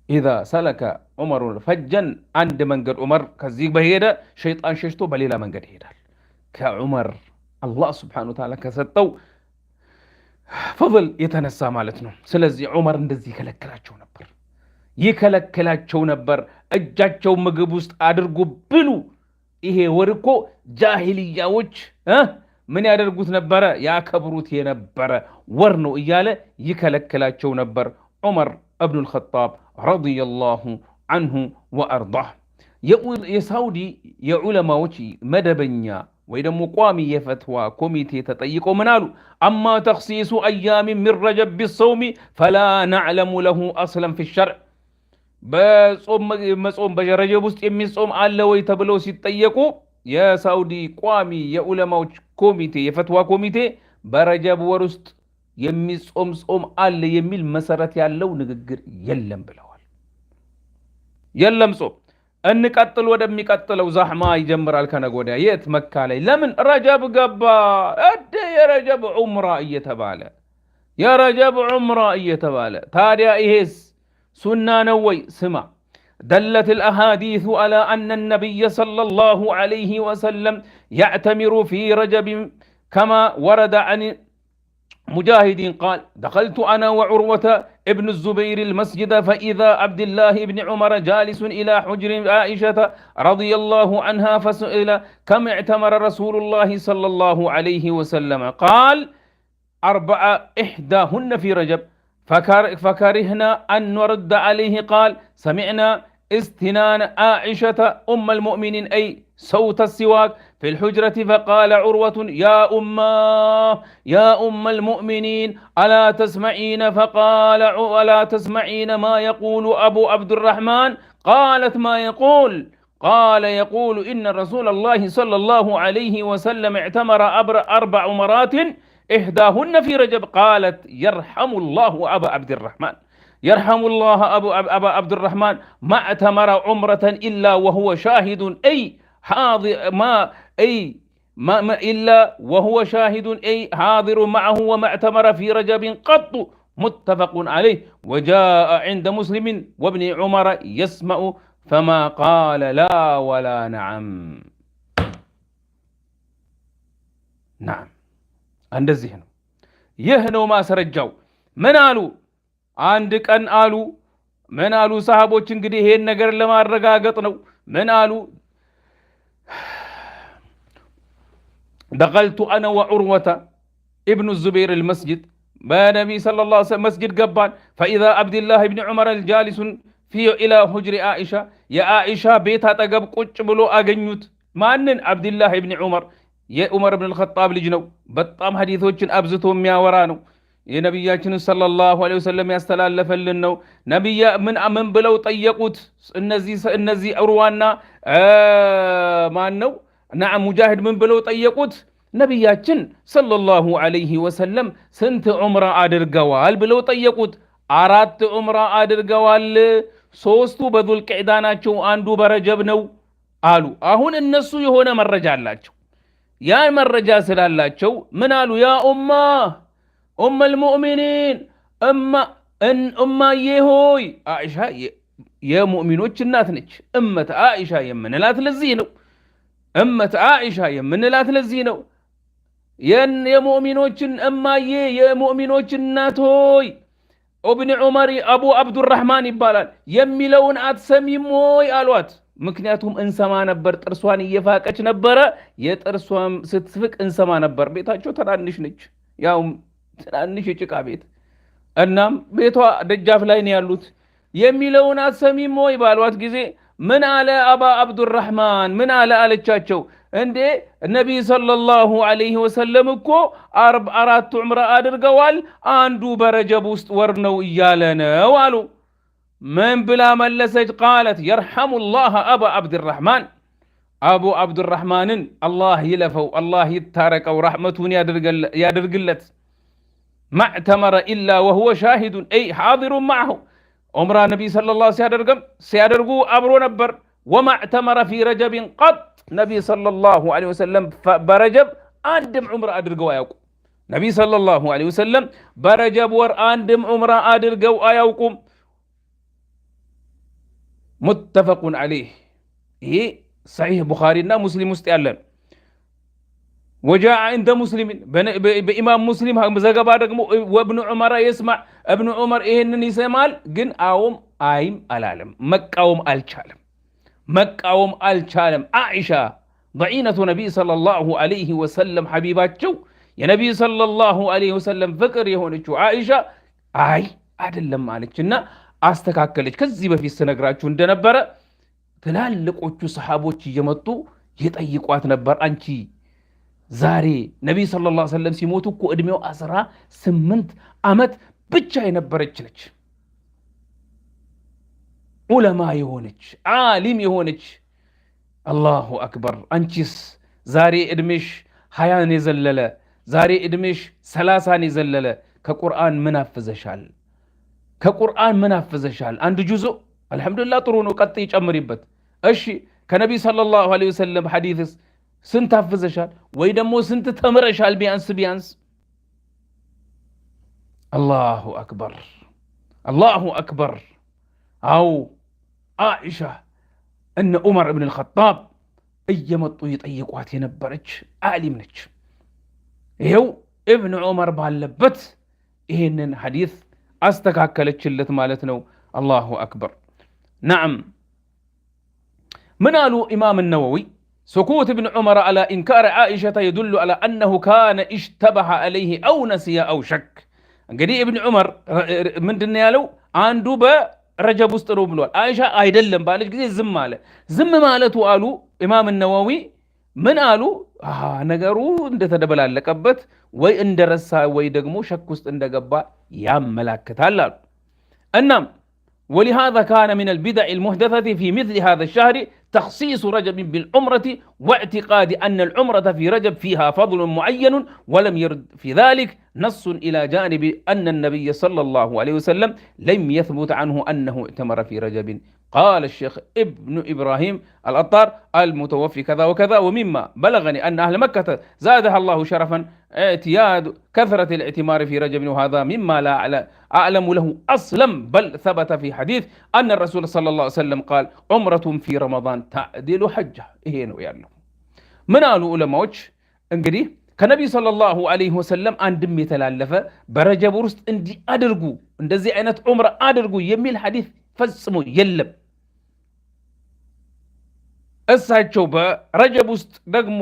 إذا سلك عمر فجا عند من قد عمر كزيق بهيدا شيطان ششتو بليلا من قد هيدا كعمر الله سبحانه وتعالى كستو فضل يتنسى مالتنا. سلزي عمر اندزي كلكلاچو نبر ይከለክላቸው ነበር። እጃቸው ምግብ ውስጥ አድርጎ ብሉ። ይሄ ወር እኮ ጃሂልያዎች ምን ያደርጉት ነበረ? ያከብሩት የነበረ ወር ነው እያለ ይከለክላቸው ነበር ዑመር እብኑ አልኸጣብ ረዲየላሁ ዐንሁ ወአርዳህ። የሳውዲ የዑለማዎች መደበኛ ወይ ደግሞ ቋሚ የፈትዋ ኮሚቴ ተጠይቀው ምን አሉ? አማ ተኽሲሱ አያሚ ሚን ረጀብ ቢሰውሚ ፈላ ነዕለሙ ለሁ አስለን ፊ ሸርዕ። በጾም በረጀብ ውስጥ የሚጾም አለ ወይ ተብለው ሲጠየቁ የሳውዲ ቋሚ የዑለማዎች ኮሚቴ የፈትዋ ኮሚቴ በረጀብ ወር ውስጥ የሚጾም ጾም አለ የሚል መሰረት ያለው ንግግር የለም ብለዋል። የለም ጾም። እንቀጥል ወደሚቀጥለው ዛህማ ይጀምራል ከነገ ወዲያ የት? መካ ላይ። ለምን? ረጀብ ገባ። የረጀብ ዑምራ እየተባለ ታዲያ ይሄስ ሱና ነው ወይ? ስማ دلت الأحاديث على أن النبي صلى الله عليه وسلم يعتمر في رجب كما ورد عن مجاهد قال دخلت أنا وعروة ابن الزبير المسجد فإذا عبد الله بن عمر جالس إلى حجر عائشة رضي الله عنها فسئل كم اعتمر رسول الله صلى الله عليه وسلم قال 4 إحداهن في رجب فكرهنا أن نرد عليه قال سمعنا استنان عائشة أم المؤمنين أي صوت السواك في الحجرة فقال عروة يا أم المؤمنين ألا تسمعين؟ فقال ألا تسمعين ما يقول أبو عبد الرحمن؟ قالت ما يقول؟ قال يقول إن رسول الله صلى الله عليه وسلم اعتمر 4 عمرات إحداهن في رجب. قالت يرحم الله أبا عبد الرحمن، يرحم الله أبا عبد الرحمن ما اعتمر عمرة إلا وهو شاهد أي حاضر ما إلا وهو شاهد أي حاضر معه وما اعتمر في رجب قط. متفق عليه. وجاء عند مسلم وابن عمر يسمع فما قال لا ولا نعم. نعم እንደዚህ ነው። ይህ ነው ማስረጃው። ምን አሉ? አንድ ቀን አሉ ምን አሉ ሰሃቦች እንግዲህ ይሄን ነገር ለማረጋገጥ ነው ምን አሉ دخلت أنا وعروة ابن الزبير المسجد بنبي صلى الله عليه وسلم مسجد قبان فإذا عبد الله بن عمر الجالس في إلى حجر عائشة يا عائشة بيتها تقب قج بلو أغنيوت مانن عبد الله بن عمر يا عمر بن الخطاب لجنو بطام حديثوችን አብዝቶ የሚያወራ ነው የነብያችን ሰለላሁ ዐለይሂ ወሰለም ያስተላለፈልን ነው ነብያ ምን ብለው ጠየቁት እነዚህ ዑርዋና ማን ነው نعم مجاهد من بلو طيقوت نبياتشن صلى الله عليه وسلم سنت عمره አድርገዋል ብለው ጠየቁት አራት ዑምራ አድርገዋል ሶስቱ በዙል ቂዕዳ ናቸው አንዱ በረጀብ ነው አሉ አሁን እነሱ የሆነ መረጃ አላቸው ያ መረጃ ስላላቸው ምን አሉ ያ ኡም المؤمنين እማ የሆይ አይሻ የሙእሚኖች እናት ነች እመት አይሻ የምንላት ለዚህ ነው እመት አይሻ የምንላት ለዚህ ነው የሙእሚኖችን እማዬ የሙእሚኖችን እናት ሆይ ابن عمر አቡ አብዱራህማን ይባላል የሚለውን አትሰሚም ወይ አሏት ምክንያቱም እንሰማ ነበር ጥርሷን እየፋቀች ነበር የጥርሷን ስትፍቅ እንሰማ ነበር ቤታቸው ትናንሽ ነች ያው ትናንሽ የጭቃ ቤት እናም ቤቷ ደጃፍ ላይ ነው ያሉት የሚለውን አትሰሚም ወይ ባሏት ጊዜ ምን አለ አባ አብዱራህማን ምን አለ አለቻቸው እንዴ ነብይ ሰለላሁ ዐለይሂ ወሰለም እኮ አራት ዑምራ አድርገዋል አንዱ በረጀብ ውስጥ ወር ነው እያለ ነው አሉ ምን ብላ መለሰች ቃለት يرحمالله ابا عبد الرحمن አቡ አብዱራህማንን አላህ ይለፈው አላህ ይታረቀው ረህመቱን ያድርግለት ما اعتمر الا وهو شاهد اي حاضر معه ዑምራ ነብይ ሰለላሁ ሲያደርጉ አብሮ ነበር وما اعتمر في رجب قط ነብይ ሰለላሁ ዐለይሂ ወሰለም በረጀብ አንድም ዑምራ አድርገው አያውቁ ነብይ ሰለላሁ ዐለይሂ ወሰለም በረጀብ ወር አንድም ዑምራ አድርገው አያውቁም متفق عليه ይሄ صحيح ቡኻሪና ሙስሊም ውስጥ ያለ وجاء عند مسلم بإمام مسلم زغبا ደግሞ وابن عمر يسمع ابن عمر ይሄንን ይሰማል ግን አውም አይም አላለም መቃወም አልቻለም አይሻ ضعينة نبي صلى الله عليه وسلم حبيباتቸው የነብይ ሰለላሁ ዐለይሂ ወሰለም ፍቅር የሆነችው አይሻ አይ አይደለም አለችና አስተካከለች ከዚህ በፊት ስነግራችሁ እንደነበረ ትላልቆቹ ሰሃቦች እየመጡ ይጠይቋት ነበር አንቺ ዛሬ ነብይ ሰለላሁ ዐለይሂ ወሰለም ሲሞቱ እኮ እድሜው 18 አመት ብቻ የነበረች ነች ዑለማ የሆነች ዓሊም የሆነች አላሁ አክበር አንቺስ ዛሬ እድሜሽ 20 የዘለለ ዛሬ እድሜሽ 30 የዘለለ ከቁርአን ምን አፈዘሻል አንድ ጁዞ አልহামዱሊላህ ጥሩ ነው ቀጥ ይጨምሪበት እሺ ከነብይ ሰለላሁ ዐለይሂ ወሰለም ሐዲስ ስንት አፈዘሻል ወይ ደግሞ ስንት ተምረሻል ቢያንስ አላሁ አክበር አው አይሻ እነ ዑመር ኢብኑ አልኸጣብ እየመጡ ይጠይቋት የነበረች ዓሊም ነች ይሄው ኢብኑ ዑመር ባለበት ይሄንን ሐዲስ አስተካከለችለት ማለት ነው አላሁ አክበር نعم من قالوا إمام النووي سكوت ابن عمر على إنكار عائشة يدل على أنه كان اشتبه عليه أو نسي أو شك እንግዲህ ابن عمر ምንድን ያለው አንዱ በረጀብ ውስጥ ነው ብሏል አይሻ አይደለም ባለች ጊዜ ዝም ማለቱ አሉ ኢማም النووي ምን አሉ ነገሩ እንደተደበላለቀበት ወይ እንደረሳ ወይ ደግሞ ሸክ ውስጥ እንደገባ ያመላክታል አሉ እናም ولهذا كان من البدع المحدثة في مثل هذا الشهر تخصيص رجب بالعمرة واعتقاد أن العمرة في رجب فيها فضل معين ولم يرد في ذلك نص إلى جانب أن النبي صلى الله عليه وسلم لم يثبت عنه أنه اعتمر في رجب قال الشيخ ابن إبراهيم الأطار المتوفي كذا وكذا ومما بلغني أن أهل مكة زادها الله شرفا اعتياد كثرة الاعتمار في رجب وهذا مما لا أعلم له أصلا بل ثبت في حديث أن الرسول صلى الله عليه وسلم قال عمرة في رمضان تعدل حجة إيه نو يعني من قالوا علماء እንግዲህ ከነቢ ሰለላሁ ዐለይሂ ወሰለም አንድም የተላለፈ በረጀብ ውስጥ እንዲህ አድርጉ እንደዚህ አይነት ዑምራ አድርጉ የሚል ሐዲስ ፈጽሞ የለም። እሳቸው በረጀብ ውስጥ ደግሞ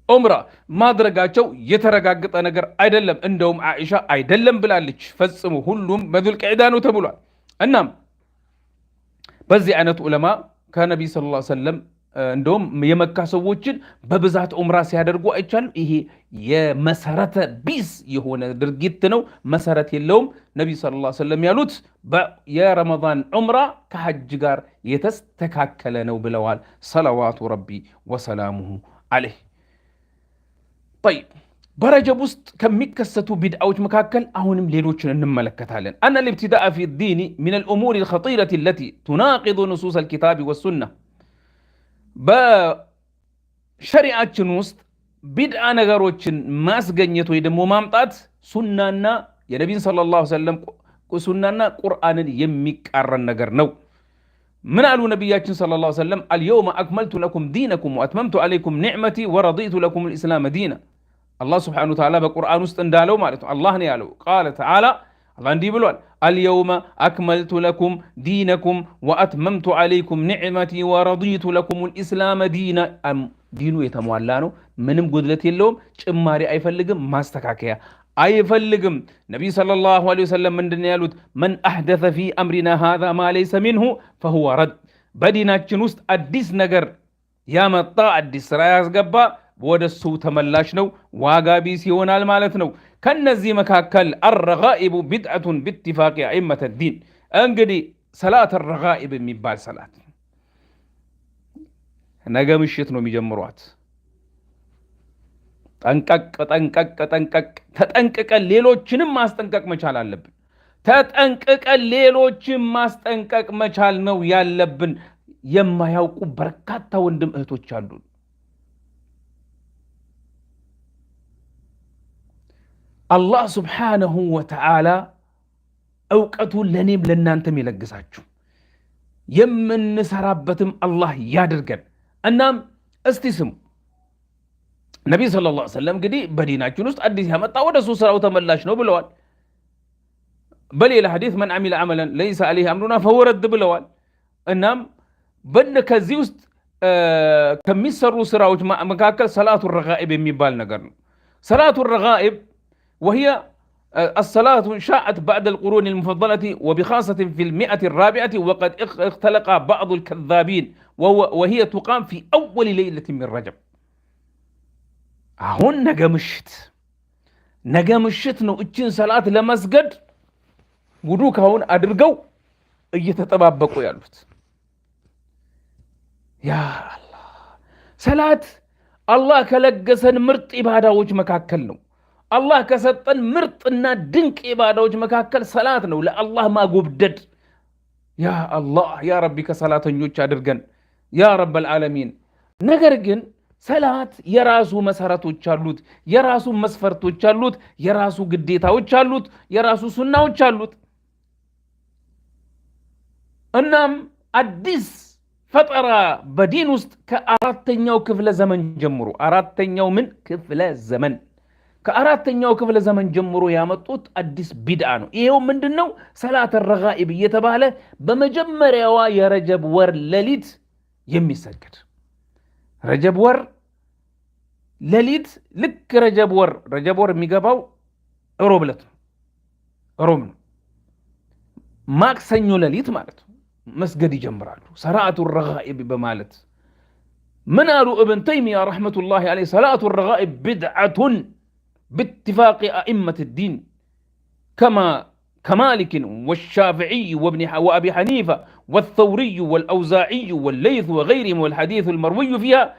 ዑምራ ማድረጋቸው የተረጋገጠ ነገር አይደለም። እንደውም አኢሻ አይደለም ብላለች። ፈጽሞ ሁሉም በዙል ቂዕዳ ነው ተብሏል። እናም በዚህ አይነት ዑለማ ከነቢ ሰለላሁ ዐለይሂ ወሰለም እንደውም የመካ ሰዎችን በብዛት ዑምራ ሲያደርጉ አይቻልም። ይሄ የመሰረተ ቢስ የሆነ ድርጊት ነው፣ መሰረት የለውም። ነቢ ሰለላሁ ዐለይሂ ወሰለም ያሉት የረመዳን ዑምራ ከሐጅ ጋር የተስተካከለ ነው ብለዋል። ሰለዋቱ ረቢ ወሰላሙሁ ዐለይህ። ጠይብ በረጀብ ውስጥ ከሚከሰቱ ቢድዓዎች መካከል አሁንም ሌሎችን እንመለከታለን። አነ ልብትዳእ ፊ ዲኒ ሚን አልኡሙር አልኸጢረቲ አለቲ ቱናቂዱ ኑሱስ አልኪታቢ ወሱና በሸሪዓችን ውስጥ ቢድዓ ነገሮችን ማስገኘት ወይ ደግሞ ማምጣት ሱናና የነቢን ሰለላሁ ዐለይሂ ወሰለም ሱናና ቁርአንን የሚቃረን ነገር ነው። ምን አሉ ነቢያችን ሰለላሁ ዐለይሂ ወሰለም? አልየውመ አክመልቱ ለኩም ዲነኩም ወአትመምቱ ዐለይኩም ኒዕመቲ ወረዲቱ ለኩም ልእስላመ ዲና። አላህ ስብሓነሁ ወተዓላ በቁርአን ውስጥ እንዳለው ማለት ነው። አላህ ነው ያለው። ቃለ ተዓላ አላህ እንዲህ ብሏል፣ አልየውመ አክመልቱ ለኩም ዲነኩም ወአትመምቱ ዐለይኩም ኒዕመቲ ወረዲቱ ለኩም ልእስላመ ዲና። ዲኑ የተሟላ ነው፣ ምንም ጉድለት የለውም፣ ጭማሪ አይፈልግም፣ ማስተካከያ አይፈልግም። ነቢይ ሰለላሁ ዐለይሂ ወሰለም ምንድን ያሉት? መን አሕደተ ፊ አምሪና ሃዛ ማ ለይሰ ሚንሁ ፈሁወ ረድ። በዲናችን ውስጥ አዲስ ነገር ያመጣ አዲስ ስራ ያስገባ ወደ እሱ ተመላሽ ነው፣ ዋጋ ቢስ ይሆናል ማለት ነው። ከነዚህ መካከል አረጋኢቡ ቢድዐቱን ቢትፋቂ አኢመተ ዲን። እንግዲህ ሰላት አረጋኢብ የሚባል ሰላት ነገ ምሽት ነው የሚጀምሯት። ጠንቀቅ ጠንቀቅ ጠንቀቅ ተጠንቅቀን ሌሎችንም ማስጠንቀቅ መቻል አለብን። ተጠንቅቀን ሌሎችን ማስጠንቀቅ መቻል ነው ያለብን። የማያውቁ በርካታ ወንድም እህቶች አሉ። አላህ ስብሓነሁ ወተዓላ እውቀቱን ለእኔም ለእናንተም ይለግሳችሁ፣ የምንሰራበትም አላህ ያድርገን። እናም እስቲ ስሙ፣ ነቢ ሰለላሁ ዐለይሂ ወሰለም እንግዲህ በዲናችን ውስጥ አዲስ ያመጣ ወደ እሱ ስራው ተመላሽ ነው ብለዋል። በሌላ ሐዲስ መን አሚለ ዐመለን ለይሰ ዐለይሂ አምሩና ፈሁወ ረድ ብለዋል። እናም ከዚህ ውስጥ ከሚሰሩ ስራዎች መካከል ሰላቱ ረጋኢብ የሚባል ነገር ነው። ሰላቱ ረጋኢብ وهي الصلاة شاءت بعد القرون المفضلة وبخاصة في 100 وقد اختلق بعض الكذابين وهي تقام في أول ليلة من رجب. አሁን ነገ ምሽት ነው እችን ሰላት ለመስገድ ውዱ ካሁን አድርገው እየተጠባበቁ ያሉት። ያ አላህ፣ ሰላት አላህ ከለገሰን ምርጥ ኢባዳዎች መካከል ነው። አላህ ከሰጠን ምርጥና ድንቅ ኢባዳዎች መካከል ሰላት ነው። ለአላህ ማጎብደድ። ያ አላህ ያ ረቢ ከሰላተኞች አድርገን ያ ረበል ዓለሚን። ነገር ግን ሰላት የራሱ መሰረቶች አሉት፣ የራሱ መስፈርቶች አሉት፣ የራሱ ግዴታዎች አሉት፣ የራሱ ሱናዎች አሉት። እናም አዲስ ፈጠራ በዲን ውስጥ ከአራተኛው ክፍለ ዘመን ጀምሮ ከአራተኛው ክፍለ ዘመን ጀምሮ ያመጡት አዲስ ቢድዓ ነው። ይሄው ምንድነው? ሰላት ረጋኢብ እየተባለ በመጀመሪያዋ የረጀብ ወር ሌሊት የሚሰገድ። ረጀብ ወር ሌሊት ልክ ረጀብ ወር የሚገባው ሮብ ዕለት ነው። ሮብ ነው፣ ማክሰኞ ሌሊት ማለት ነው። መስገድ ይጀምራሉ ሰላቱ ረጋኢብ በማለት። ምን አሉ እብን ተይሚያ ረሕመቱላሂ ዐለይሂ? ሰላቱ ረጋኢብ ቢድዐቱን باتفاق أئمة الدين كمالك والشافعي وأبي حنيفة والثوري والأوزاعي والليث وغيرهم، والحديث المروي فيها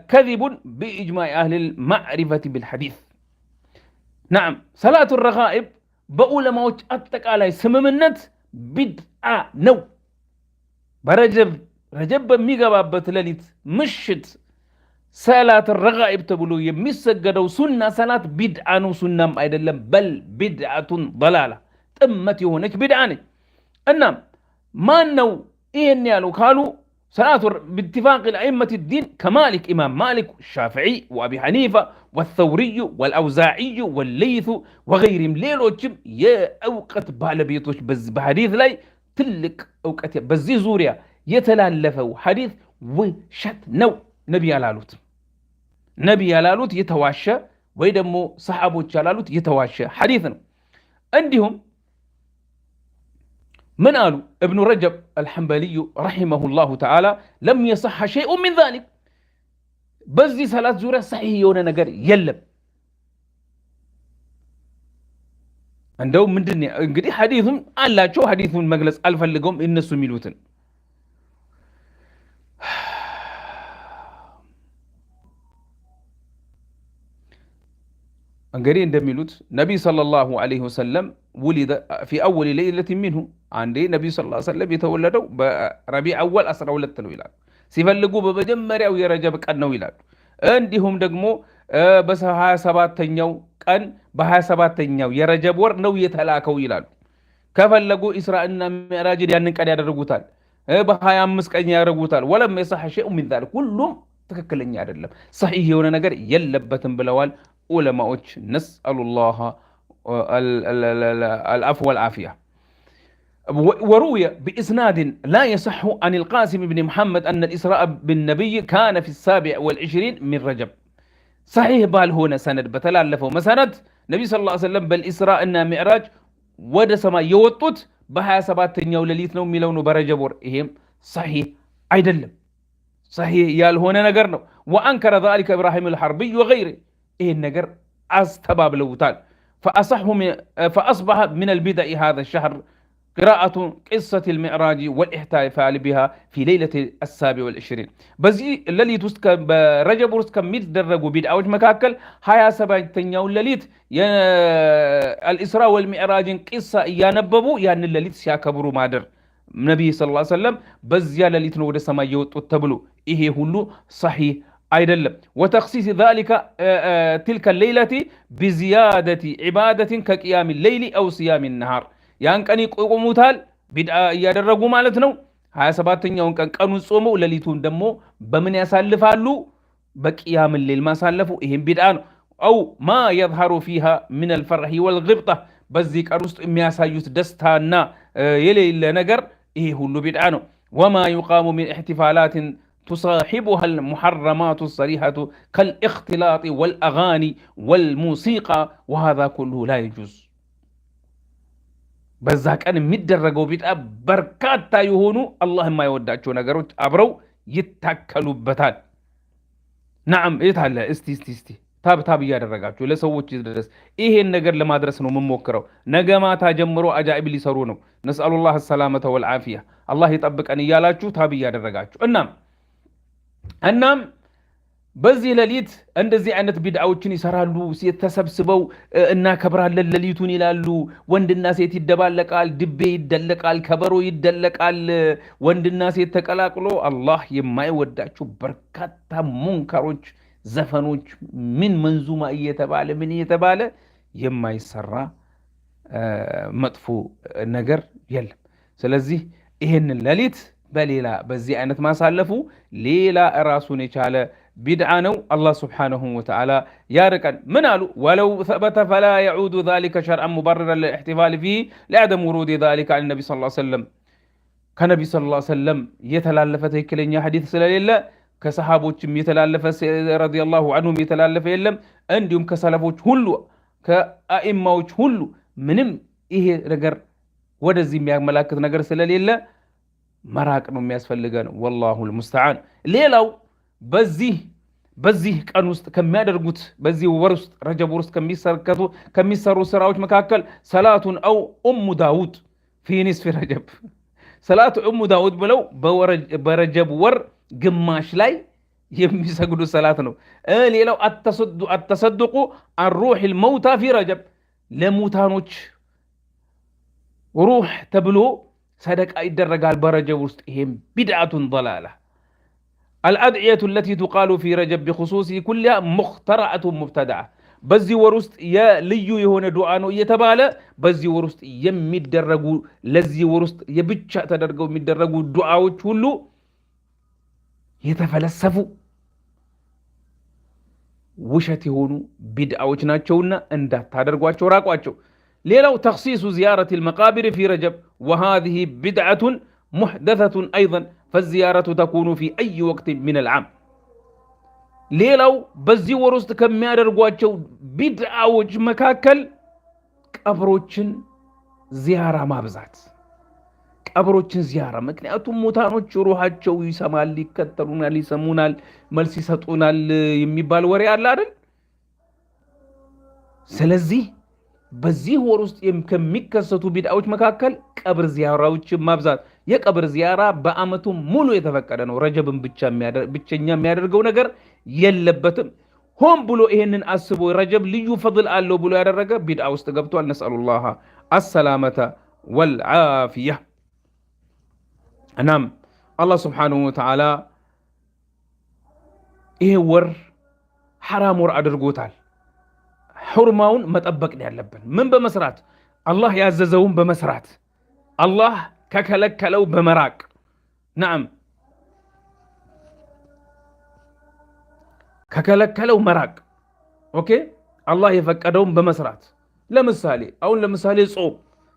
كذب بإجماع أهل المعرفة بالحديث. نعم، صلاة الرغائب بأولماء أتقالي سممنت بدعة نو برجب ميغابات لليت مشت ሰላት ረጋኢብ ተብሎ የሚሰገደው ሱና ሰላት ቢድዓ ነው። ሱናም አይደለም፣ በል ቢድዓቱን ضላላ ጥመት የሆነች ቢድዓ ነች። እናም ማን ነው ይሄን ያለው ካሉ صلاة باتفاق الأئمة الدين كمالك إمام مالك الشافعي وأبي حنيفة والثوري والأوزاعي والليث وغيرهم ليلوچم يا أوقت بالبيتوش بحديث لاي تلك أوقت بزي زوريا يتلالفوا حديث وشت نو نبي علالوت نبي علالوت يتواشى ويدمو صحابوች علالوت يتواشى حديثنا عندهم من قالوا ابن رجب الحنبلي رحمه الله تعالى لم يصح شيء من ذلك بزي صلاة زورة صحيح يونا نقر يلب عندهم من دنيا انقدي حديثهم ألا شو حديثهم مجلس ألف اللقوم إنسو ميلوتن انقدي اندميلوت نبي صلى الله عليه وسلم ولد في أول ليلة منه عندي نبي صلى الله عليه وسلم يتولدوا بربيع أول أسرى ولدتنو يلال سيفلقوا بمجمريا ويرجب كأنه يلال عندهم دقمو بس ها سبات تنيو كان بها سبات تنيو يرجب ور نو يتلاكو يلال كفلقوا إسراءنا معراج يعني كان يدرقوتال بها يامس كان يدرقوتال ولم يصح شيء من ذلك كلهم تككلن يعدلم صحيح يونا نقر يلبتن بلوال علماء نسأل الله العفو والعافية وروي بإسناد لا يصح عن القاسم بن محمد أن الإسراء بالنبي كان في 27 من رجب صحيح بالهنا سند بتلالفه مسند نبي صلى الله عليه وسلم بالإسراء إن معراج ود سما يوطت بها سباتنيو لليت ነው የሚለው ነው በረጀብ ወር ይሄም صحيح አይደለም صحيح ያልሆነ ነገር ነው وأنكر ذلك إبراهيم الحربي وغيره ይሄን ነገር አስተባብለውታል فأصبح من البدع هذا الشهر قراءة قصة المعراج والاحتفال بها في ليلة 27 بزي الليت وسط برجب وسط كميت درجوا بدعوج مكاكل هيا 7 الليت الإسراء والمعراج قصة ينببوا يعني الليت سيكبروا مادر النبي صلى الله عليه وسلم بزيا الليت نو ወደ ሰማይ የወጡት ተብሎ ይሄ ሁሉ صحيح አይደለም وتخصيص ذلك تلك الليلة بزيادة عبادة كقيام الليل أو صيام النهار ያን ቀን ይቆሙታል ቢድዓ ያደረጉ ማለት ነው 27ኛውን ቀን ቀኑን ጾመው ለሊቱን ደግሞ በምን ያሳልፋሉ በቂያም الليل ማሳለፉ ይሄን ቢድዓ ነው أو ما يظهر فيها من الفرح والغبطة በዚህ ቀን ውስጥ የሚያሳዩት ደስታና የሌለ ነገር ይሄ ሁሉ ቢድዓ ነው وما يقام من احتفالات تصاحبها المحرمات الصريحة كالاختلاط والأغاني والموسيقى وهذا كله لا يجوز በዛ ቀን የሚደረገው ቢድዓ በርካታ የሆኑ አላህ የማይወዳቸው ነገሮች አብረው ይታከሉበታል نعم እታለ እስቲ ታብ ያደረጋችሁ ለሰዎች ድረስ ይሄን ነገር ለማድረስ ነው የምሞክረው ነገ ማታ ጀምሮ አጃኢብ ሊሰሩ ነው نسأل الله السلامة والعافية الله ይጠብቀን ይያላችሁ ታብ ያደረጋችሁ እናም በዚህ ለሊት እንደዚህ አይነት ቢድዓዎችን ይሰራሉ ተሰብስበው እናከብራለን ለሊቱን ይላሉ ወንድና ሴት ይደባለቃል ድቤ ይደለቃል ከበሮ ይደለቃል ወንድና ሴት ተቀላቅሎ አላህ የማይወዳቸው በርካታ ሙንከሮች ዘፈኖች ምን መንዙማ እየተባለ የማይሰራ መጥፎ ነገር የለም ስለዚህ ይሄንን ለሊት በሌላ በዚህ አይነት ማሳለፉ ሌላ ራሱን የቻለ ቢድዓ ነው الله سبحانه وتعالى ياركن من قالوا ولو ثبت فلا يعود ذلك شرعا مبررا للاحتفال فيه لعدم ورود ذلك عن النبي صلى الله عليه وسلم كنبي صلى الله عليه وسلم يتلالف ትክክለኛ ሐዲስ ስለሌለ ከሰሃቦችም የተላለፈ رضي الله عنهم የተላለፈ የለም እንዲሁም ከሰለፎች ሁሉ ከአኢማዎች ሁሉ ምንም ይሄ ነገር ወደዚህ የሚያመላክት ነገር ስለሌለ መራቅ ነው የሚያስፈልገን والله المستعان ሌላው በዚህ ቀን ውስጥ ከሚያደርጉት በዚህ ወር ውስጥ ረጀብ ውስጥ ከሚሰሩ ስራዎች መካከል ሰላቱን አው ዳውድ في نصف رجب ሰላቱ ዳውድ ብለው በረጀብ ወር ግማሽ ላይ የሚሰግዱ ሰላት ነው ሌላው التصدق عن روح الموتى في رجب ለሙታኖች روح ተብሎ صدقة يدرجال برجب وسط إهم بدعة ضلالة الأدعية التي تقال في رجب بخصوصه كلها مخترعة مبتدعة بزي ورست يا ليو يهون دعانو يتبالى بزي ورست يمدرجو لزي ورست يبتشا تدرجو مدرجو دعاوች ሁሉ የተፈለሰፉ ውሸት የሆኑ ቢድዓዎች ናቸውና እንዳታደርጓቸው ራቋቸው። ሌላው ተኽሲሱ ዚያረት ልመቃብር ፊ ረጀብ ወሃዚህ ቢድዓቱን ሙሕደተቱን አይዘን ፈዚያረቱ ተኩኑ ፊ አይ ወቅት ምን ልዓም። ሌላው በዚህ ወር ውስጥ ከሚያደርጓቸው ቢድዓዎች መካከል ቀብሮችን ዚያራ ማብዛት፣ ቀብሮችን ዚያራ። ምክንያቱም ሙታኖች ሩሃቸው ይሰማል፣ ይከተሉናል፣ ይሰሙናል፣ መልስ ይሰጡናል የሚባል ወሬ አለ አይደል? ስለዚህ በዚህ ወር ውስጥ ከሚከሰቱ ቢድዓዎች መካከል ቀብር ዚያራዎችን ማብዛት። የቀብር ዚያራ በአመቱ ሙሉ የተፈቀደ ነው። ረጀብን ብቸኛ የሚያደርገው ነገር የለበትም። ሆን ብሎ ይሄንን አስቦ ረጀብ ልዩ ፈድል አለው ብሎ ያደረገ ቢድዓ ውስጥ ገብቷል። ነስአሉላህ አሰላመተ ወልዓፊያ። እናም አላህ ስብሓንሁ ወተዓላ ይሄ ወር ሐራም ወር አድርጎታል። ሑርማውን መጠበቅ ያለብን ምን በመስራት አላህ ያዘዘውን በመስራት አላህ ከከለከለው በመራቅ ነዓም ከከለከለው መራቅ። ኦኬ አላህ የፈቀደውን በመስራት ለምሳሌ ጾም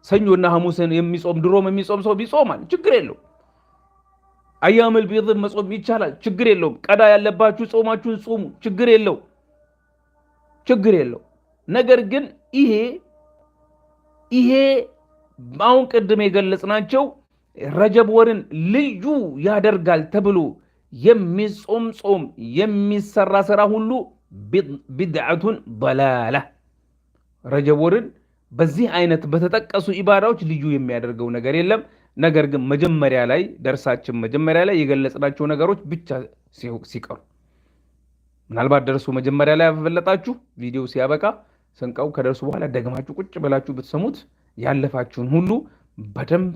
ሰኞና ሐሙስን የሚጾም ድሮም የሚጾም ሰው ቢጾማል ችግር የለው። አያመል ቢድ መጾም ይቻላል ችግር የለውም። ቀዳ ያለባችሁ ጾማችሁን ጾሙ ችግር የለው። ነገር ግን ይሄ አሁን ቅድም የገለጽናቸው ረጀብ ወርን ልዩ ያደርጋል ተብሎ የሚጾም ጾም የሚሰራ ስራ ሁሉ ቢድዓቱን ضላላ። ረጀብ ወርን በዚህ አይነት በተጠቀሱ ኢባዳዎች ልዩ የሚያደርገው ነገር የለም። ነገር ግን ደርሳችን መጀመሪያ ላይ የገለጽናቸው ነገሮች ብቻ ሲቀሩ ምናልባት ደርሱ መጀመሪያ ላይ ያፈለጣችሁ ቪዲዮ ሲያበቃ ስንቀው ከደርሱ በኋላ ደግማችሁ ቁጭ ብላችሁ ብትሰሙት ያለፋችሁን ሁሉ በደንብ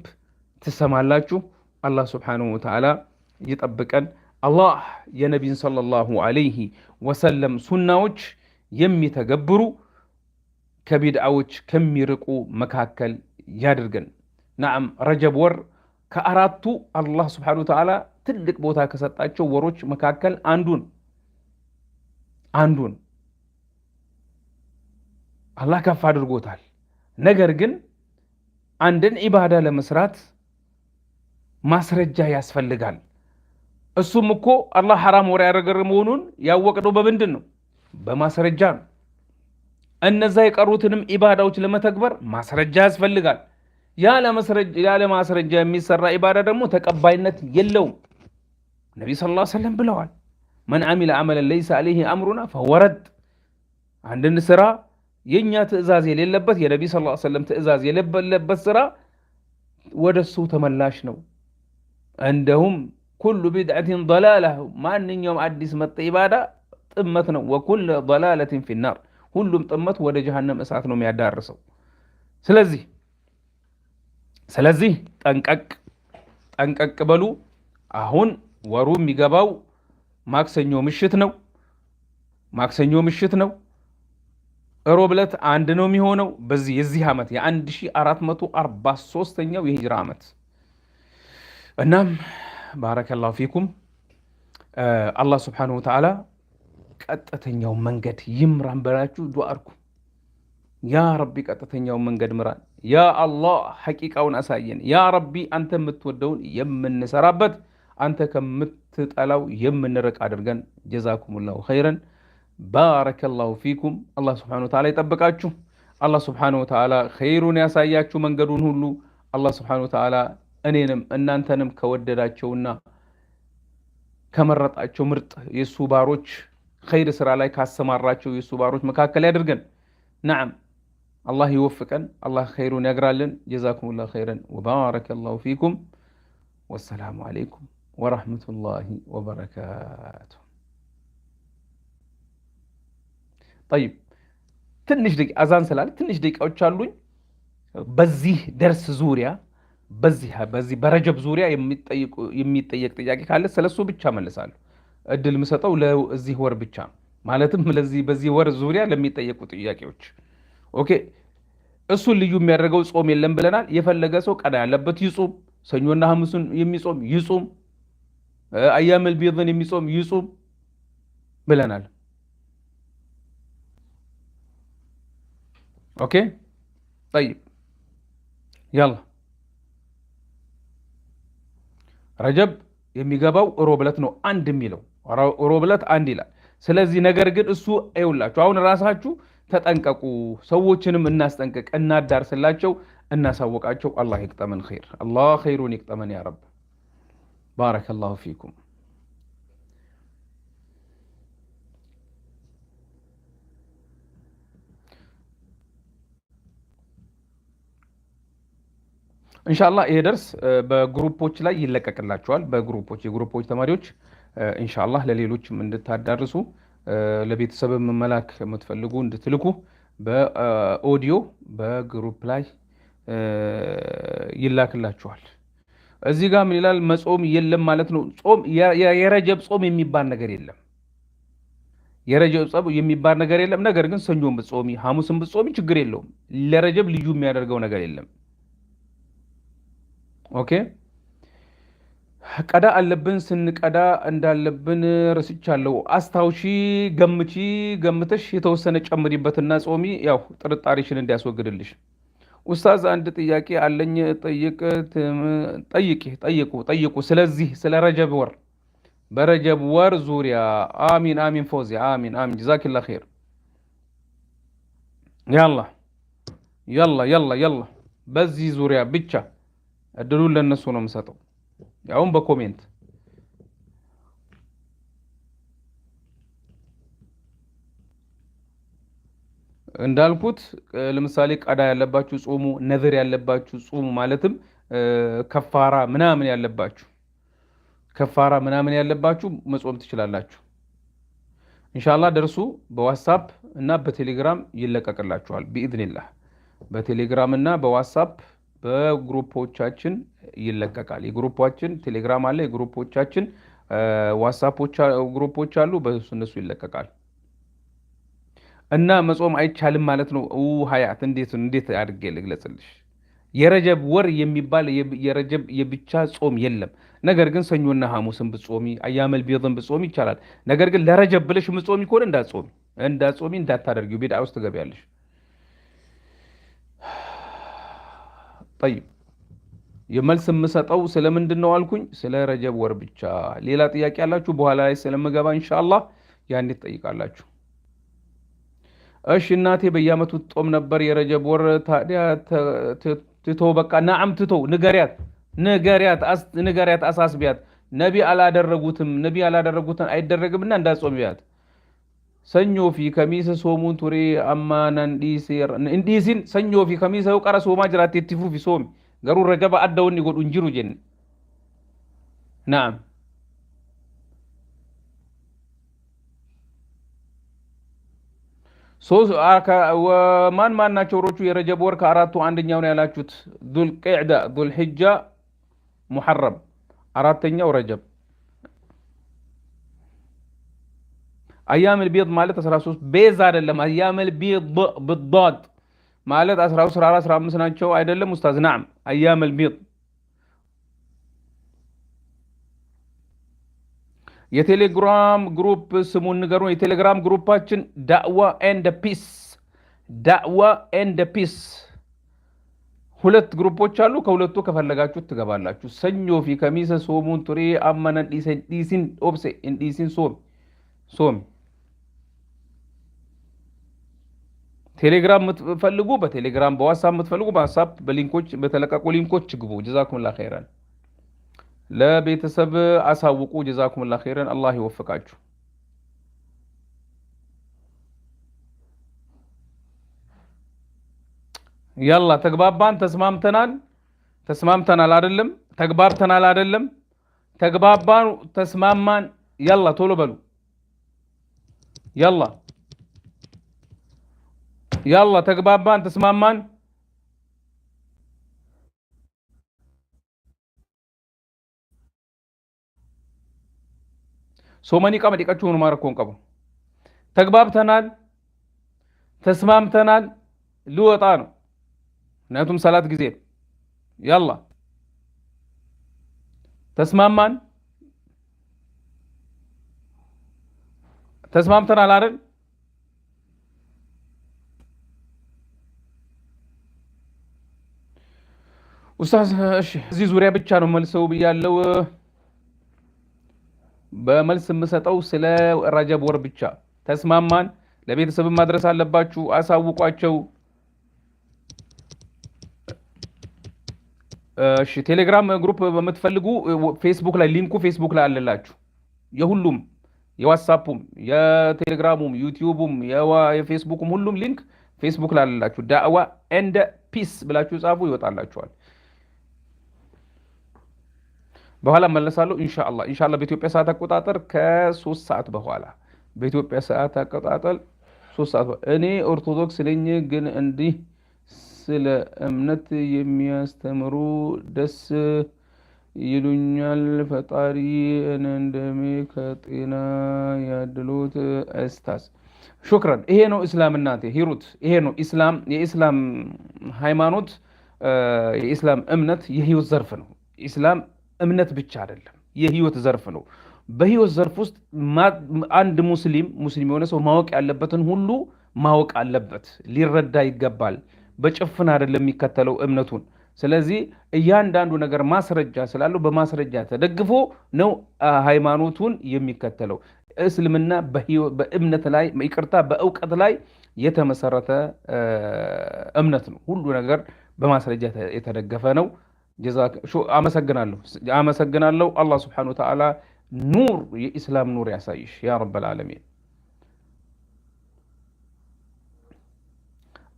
ትሰማላችሁ። አላህ ስብሓንሁ ወተዓላ ይጠብቀን። አላህ የነቢን ሰለላሁ ዐለይሂ ወሰለም ሱናዎች የሚተገብሩ ከቢድዓዎች ከሚርቁ መካከል ያድርገን። ናም ረጀብ ወር ከአራቱ አላህ ስብሓንሁ ወተዓላ ትልቅ ቦታ ከሰጣቸው ወሮች መካከል አንዱን አላህ ከፍ አድርጎታል። ነገር ግን አንድን ኢባዳ ለመስራት ማስረጃ ያስፈልጋል። እሱም እኮ አላህ ሐራም ወር ያደረገ መሆኑን ያወቅነው በምንድን ነው? በማስረጃ ነው። እነዛ የቀሩትንም ኢባዳዎች ለመተግበር ማስረጃ ያስፈልጋል። ያለ ማስረጃ የሚሰራ ኢባዳ ደግሞ ተቀባይነት የለውም። ነቢይ ሰለላሁ ዐለይሂ ወሰለም ብለዋል፣ መን አሚለ ዐመለን ለይሰ ዐለይሂ አምሩና ፈሁወ ረድ። አንድን ስራ የኛ ትእዛዝ የሌለበት የነቢይ ሰለላሁ ዐለይሂ ወሰለም ትእዛዝ የሌለበት ስራ ወደሱ ተመላሽ ነው። እንደውም ኩሉ ቢድዓቲን ضላላ፣ ማንኛውም አዲስ መጣ ኢባዳ ጥመት ነው። ወኩሉ ضላለቲን ፊናር፣ ሁሉም ጥመት ወደ ጀሃነም እሳት ነው የሚያዳርሰው። ስለዚህ ጠንቀቅ በሉ። አሁን ወሩ የሚገባው ማክሰኞ ምሽት ነው። ሮብ ዕለት አንድ ነው የሚሆነው። በዚህ የዚህ ዓመት የ1443ኛው የሂጅራ ዓመት። እናም ባረከላሁ ፊኩም አላህ ስብሓንሁ ወተዓላ ቀጥተኛው መንገድ ይምራን በላችሁ ዱዓ አድርጉ። ያ ረቢ ቀጥተኛው መንገድ ምራን፣ ያ አላህ ሐቂቃውን አሳየን፣ ያ ረቢ አንተ የምትወደውን የምንሰራበት፣ አንተ ከምትጠላው የምንርቅ አድርገን። ጀዛኩሙላሁ ኸይረን። ባረከላሁ ፊኩም። አላህ ስብሓንሁ ወተዓላ ይጠብቃችሁ። አላህ ስብሓንሁ ወተዓላ ኸይሩን ያሳያችሁ መንገዱን ሁሉ። አላህ ስብሓንሁ ወተዓላ እኔንም እናንተንም ከወደዳቸውና ከመረጣቸው ምርጥ የሱ ባሮች ኸይር ስራ ላይ ካሰማራቸው የሱ ባሮች መካከል ያድርገን። ነዓም አላህ ይወፍቀን፣ አላህ ኸይሩን ያግራልን። ጀዛኩሙላሁ ኸይረን ወባረከላሁ ፊኩም። ወሰላሙ ዓለይኩም ወረሕመቱላሂ ወበረካቱሁ። ጠይብ ትንሽ ደቂቃ አዛን ስላለ ትንሽ ደቂቃዎች አሉኝ። በዚህ ደርስ ዙሪያ በዚህ በረጀብ ዙሪያ የሚጠየቅ ጥያቄ ካለ ስለሱ ብቻ መልሳለሁ። እድል ምሰጠው ለዚህ ወር ብቻ ማለትም በዚህ ወር ዙሪያ ለሚጠየቁ ጥያቄዎች። ኦኬ እሱን ልዩ የሚያደርገው ጾም የለም ብለናል። የፈለገ ሰው ቀዳ ያለበት ይጹም፣ ሰኞና ሐሙስን የሚጾም ይጹም። አያመል ቢድን የሚጾም ይጹም ብለናል። ኦኬ ጠይብ ያላ ረጀብ የሚገባው ሮብ ዕለት ነው አንድ የሚለው ሮብ ዕለት አንድ ይላል። ስለዚህ ነገር ግን እሱ አይውላችሁ አሁን ራሳችሁ ተጠንቀቁ፣ ሰዎችንም እናስጠንቅቅ፣ እናዳርስላቸው፣ እናሳወቃቸው። አላህ ይቅጠመን ኸይር፣ አላህ ኸይሩን ይቅጠመን ያ ረብ። ባረከላሁ ፊኩም። ኢንሻአላህ ይሄ ደርስ በግሩፖች ላይ ይለቀቅላችኋል። በግሩፖች የግሩፖች ተማሪዎች ኢንሻአላህ ለሌሎችም እንድታዳርሱ ለቤተሰብም መላክ የምትፈልጉ እንድትልኩ በኦዲዮ በግሩፕ ላይ ይላክላችኋል። እዚህ ጋር ምን ይላል? መጾም የለም ማለት ነው። ጾም የረጀብ ጾም የሚባል ነገር የለም። የረጀብ ጾም የሚባል ነገር የለም። ነገር ግን ሰኞም ብትጾሚ ሐሙስም ብትጾሚ ችግር የለውም። ለረጀብ ልዩ የሚያደርገው ነገር የለም። ኦኬ ቀዳ አለብን። ስንቀዳ እንዳለብን ረስቻለሁ። አስታውሺ፣ ገምቺ፣ ገምተሽ የተወሰነ ጨምሪበትና ጾሚ፣ ያው ጥርጣሬሽን እንዲያስወግድልሽ። ኡስታዝ አንድ ጥያቄ አለኝ፣ ጠይቁ። ስለዚህ ስለ ረጀብ ወር በረጀብ ወር ዙሪያ። አሚን አሚን ፎዚ አሚን አሚን ጀዛኪላ ኸይር። ያላ በዚህ ዙሪያ ብቻ እድሉን ለነሱ ነው የምሰጠው። ያውም በኮሜንት እንዳልኩት ለምሳሌ ቀዳ ያለባችሁ ጾሙ፣ ነዝር ያለባችሁ ጾሙ፣ ማለትም ከፋራ ምናምን ያለባችሁ መጾም ትችላላችሁ። ኢንሻአላህ ደርሱ በዋትስአፕ እና በቴሌግራም ይለቀቅላችኋል ቢኢዝኒላህ። በቴሌግራም እና በዋትስአፕ በግሩፖቻችን ይለቀቃል። የግሩፖቻችን ቴሌግራም አለ፣ የግሩፖቻችን ዋትስአፖች ግሩፖች አሉ፣ በእነሱ ይለቀቃል። እና መጾም አይቻልም ማለት ነው። ሀያት እንዴት አድርጌ ልግለጽልሽ? የረጀብ ወር የሚባል የረጀብ የብቻ ጾም የለም። ነገር ግን ሰኞና ሐሙስን ብጾሚ አያመል ቢድን ብጾሚ ይቻላል። ነገር ግን ለረጀብ ብለሽ ምጾሚ ከሆነ እንዳትጾሚ እንዳታደርጊው፣ ቢድዓ ውስጥ ትገቢያለሽ። ጠይብ የመልስ የምሰጠው ስለምንድን ነው አልኩኝ? ስለ ረጀብ ወር ብቻ። ሌላ ጥያቄ ያላችሁ በኋላ ላይ ስለምገባ ኢንሻአላህ ያኔ ትጠይቃላችሁ። እሺ እናቴ በየዓመቱ ጾም ነበር የረጀብ ወር ታዲያ ትቶ በቃ ናዓም ትቶ ንገሪያት አሳስቢያት። ነቢ አላደረጉትን አይደረግምና እንዳጾም ቢያት። ሰኞ ፊ ከሚሰ ሶሙን ቱሬ አማናን እንዲሲን ሰኞ ፊ ከሚሰ ቀረ ሶማ ጅራት የትፉ ፊ ሶሚ ገሩ ረጀብ አዳውን ይጎዱ እንጅሩ ጀን ናም ማን ናቸው ወሮቹ የረጀብ ወር ከአራቱ አንደኛው ነው ያላችሁት? ዙል ቂዕዳ፣ ዙል ሒጃ፣ ሙሐረም፣ አራተኛው ረጀብ። አያመል ቢድ ማለት 13 ቤዝ አይደለም። አያመል ቢድ بالضاد ማለት 13 14 15 ናቸው አይደለም ኡስታዝ? ናም አያመል ቢድ። የቴሌግራም ግሩፕ ስሙን ንገሩን። የቴሌግራም ግሩፓችን ዳዕዋ ኤንድ ፒስ ሁለት ግሩፖች አሉ። ከሁለቱ ከፈለጋችሁ ትገባላችሁ። ሰኞ ፊ ከሚሰ ሶሙን ቱሬ አማናን ዲሲን ኦብሴ ዲሲን ሶም ቴሌግራም የምትፈልጉ በቴሌግራም፣ በዋትስአፕ የምትፈልጉ በዋትስአፕ በሊንኮች በተለቀቁ ሊንኮች ግቡ። ጀዛኩሙላህ ኸይራን። ለቤተሰብ አሳውቁ። ጀዛኩሙላህ ኸይራን። አላህ ይወፍቃችሁ። ያላ ተግባባን፣ ተስማምተናል አይደለም? ተግባብተናል አይደለም? ተግባባን፣ ተስማማን። ያላ ቶሎ በሉ። ያላ ተግባባን፣ ተስማማን። ሶመኒ ቀመ ዲቀቹን ማረኮን ቀቡ ተግባብተናል፣ ተስማምተናል። ልወጣ ነው ምክንያቱም ሰላት ጊዜ ያላ ተስማማን። ተስማምተናል አይደል? ኡስታዝ እሺ፣ እዚህ ዙሪያ ብቻ ነው መልሰው ብያለው። በመልስ የምሰጠው ስለ ረጀብ ወር ብቻ ተስማማን። ለቤተሰብ ማድረስ አለባችሁ፣ አሳውቋቸው። እሺ፣ ቴሌግራም ግሩፕ በምትፈልጉ ፌስቡክ ላይ ሊንኩ ፌስቡክ ላይ አለላችሁ። የሁሉም የዋትሳፑም፣ የቴሌግራሙም፣ ዩቲዩቡም፣ የፌስቡኩም ሁሉም ሊንክ ፌስቡክ ላይ አለላችሁ። ዳዕዋ ኤንድ ፒስ ብላችሁ ጻፉ፣ ይወጣላችኋል። በኋላ መለሳለሁ ኢንሻአላህ። ኢንሻአላህ በኢትዮጵያ ሰዓት አቆጣጠር ከ3 ሰዓት በኋላ በኢትዮጵያ ሰዓት አቆጣጠር 3 ሰዓት። እኔ ኦርቶዶክስ ነኝ፣ ግን እንዲህ ስለ እምነት የሚያስተምሩ ደስ ይሉኛል። ፈጣሪ እንደሜ ከጤና ያድሉት እስታዝ። ሹክራን። ይሄ ነው እስላም እናንተ ሂሩት። ይሄ ነው ኢስላም። የኢስላም ሃይማኖት የኢስላም እምነት የህይወት ዘርፍ ነው። ኢስላም እምነት ብቻ አይደለም፣ የህይወት ዘርፍ ነው። በህይወት ዘርፍ ውስጥ አንድ ሙስሊም የሆነ ሰው ማወቅ ያለበትን ሁሉ ማወቅ አለበት፣ ሊረዳ ይገባል። በጭፍን አይደለም የሚከተለው እምነቱን። ስለዚህ እያንዳንዱ ነገር ማስረጃ ስላለው በማስረጃ ተደግፎ ነው ሃይማኖቱን የሚከተለው። እስልምና በእምነት ላይ ይቅርታ፣ በእውቀት ላይ የተመሰረተ እምነት ነው። ሁሉ ነገር በማስረጃ የተደገፈ ነው። አመሰግናለሁ። አላህ ስብሓነሁ ወተዓላ ኑር የኢስላም ኑር ያሳይሽ ያ ረበል ዓለሚን።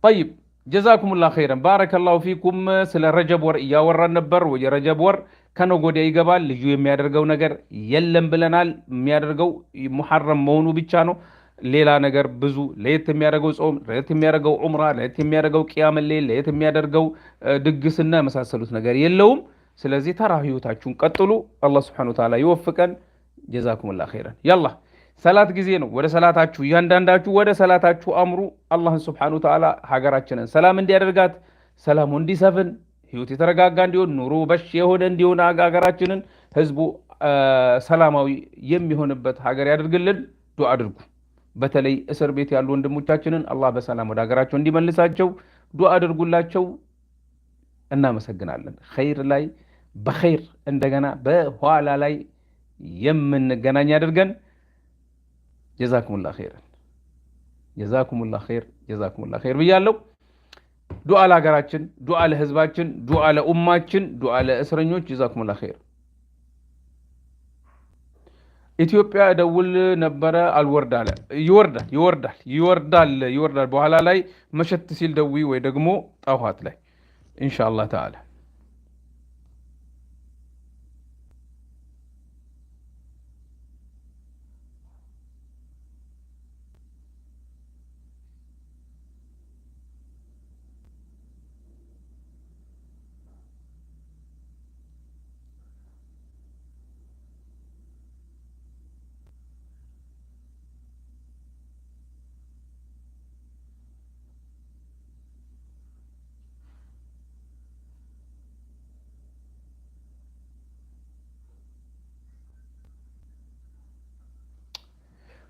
ጠይብ ጀዛኩሙላህ ኸይረን ባረከላሁ ፊኩም። ስለ ረጀብ ወር እያወራን ነበር። የረጀብ ወር ከነገ ወዲያ ይገባል። ልዩ የሚያደርገው ነገር የለም ብለናል። የሚያደርገው ሙሐረም መሆኑ ብቻ ነው። ሌላ ነገር ብዙ ለየት የሚያደርገው ጾም፣ ለየት የሚያደርገው ዑምራ፣ ለየት የሚያደርገው ቂያም ሌል፣ ለየት የሚያደርገው ድግስና የመሳሰሉት ነገር የለውም። ስለዚህ ተራ ህይወታችሁን ቀጥሉ። አላህ ስብሐነሁ ወተዓላ ይወፍቀን። ጀዛኩሙላህ ኸይረን። ያላ ሰላት ጊዜ ነው። ወደ ሰላታችሁ እያንዳንዳችሁ ወደ ሰላታችሁ አምሩ። አላህን ስብሐነሁ ወተዓላ ሀገራችንን ሰላም እንዲያደርጋት፣ ሰላሙ እንዲሰፍን፣ ህይወት የተረጋጋ እንዲሆን፣ ኑሮ በሽ የሆነ እንዲሆን፣ ሀገራችንን ህዝቡ ሰላማዊ የሚሆንበት ሀገር ያደርግልን። ዱዓ አድርጉ። በተለይ እስር ቤት ያሉ ወንድሞቻችንን አላህ በሰላም ወደ ሀገራቸው እንዲመልሳቸው ዱዓ አድርጉላቸው። እናመሰግናለን። ኸይር ላይ በኸይር እንደገና በኋላ ላይ የምንገናኝ አድርገን። ጀዛኩሙላህ ኸይረን። ጀዛኩሙላህ ኸይር ብያለሁ። ዱዓ ለሀገራችን፣ ዱዓ ለህዝባችን፣ ዱዓ ለኡማችን፣ ዱዓ ለእስረኞች። ጀዛኩሙላህ ኸይር። ኢትዮጵያ ደውል ነበረ አልወርድ አለ። ይወርዳል። በኋላ ላይ መሸት ሲል ደዊ ወይ ደግሞ ጠዋት ላይ ኢንሻአላህ ተዓላ።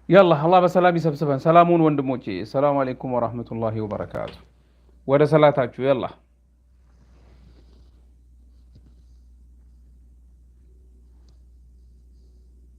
يلا الله بسلام يسبسبن. سلامون وندموتي. السلام عليكم ورحمة الله وبركاته. ولا صلاتك يلا.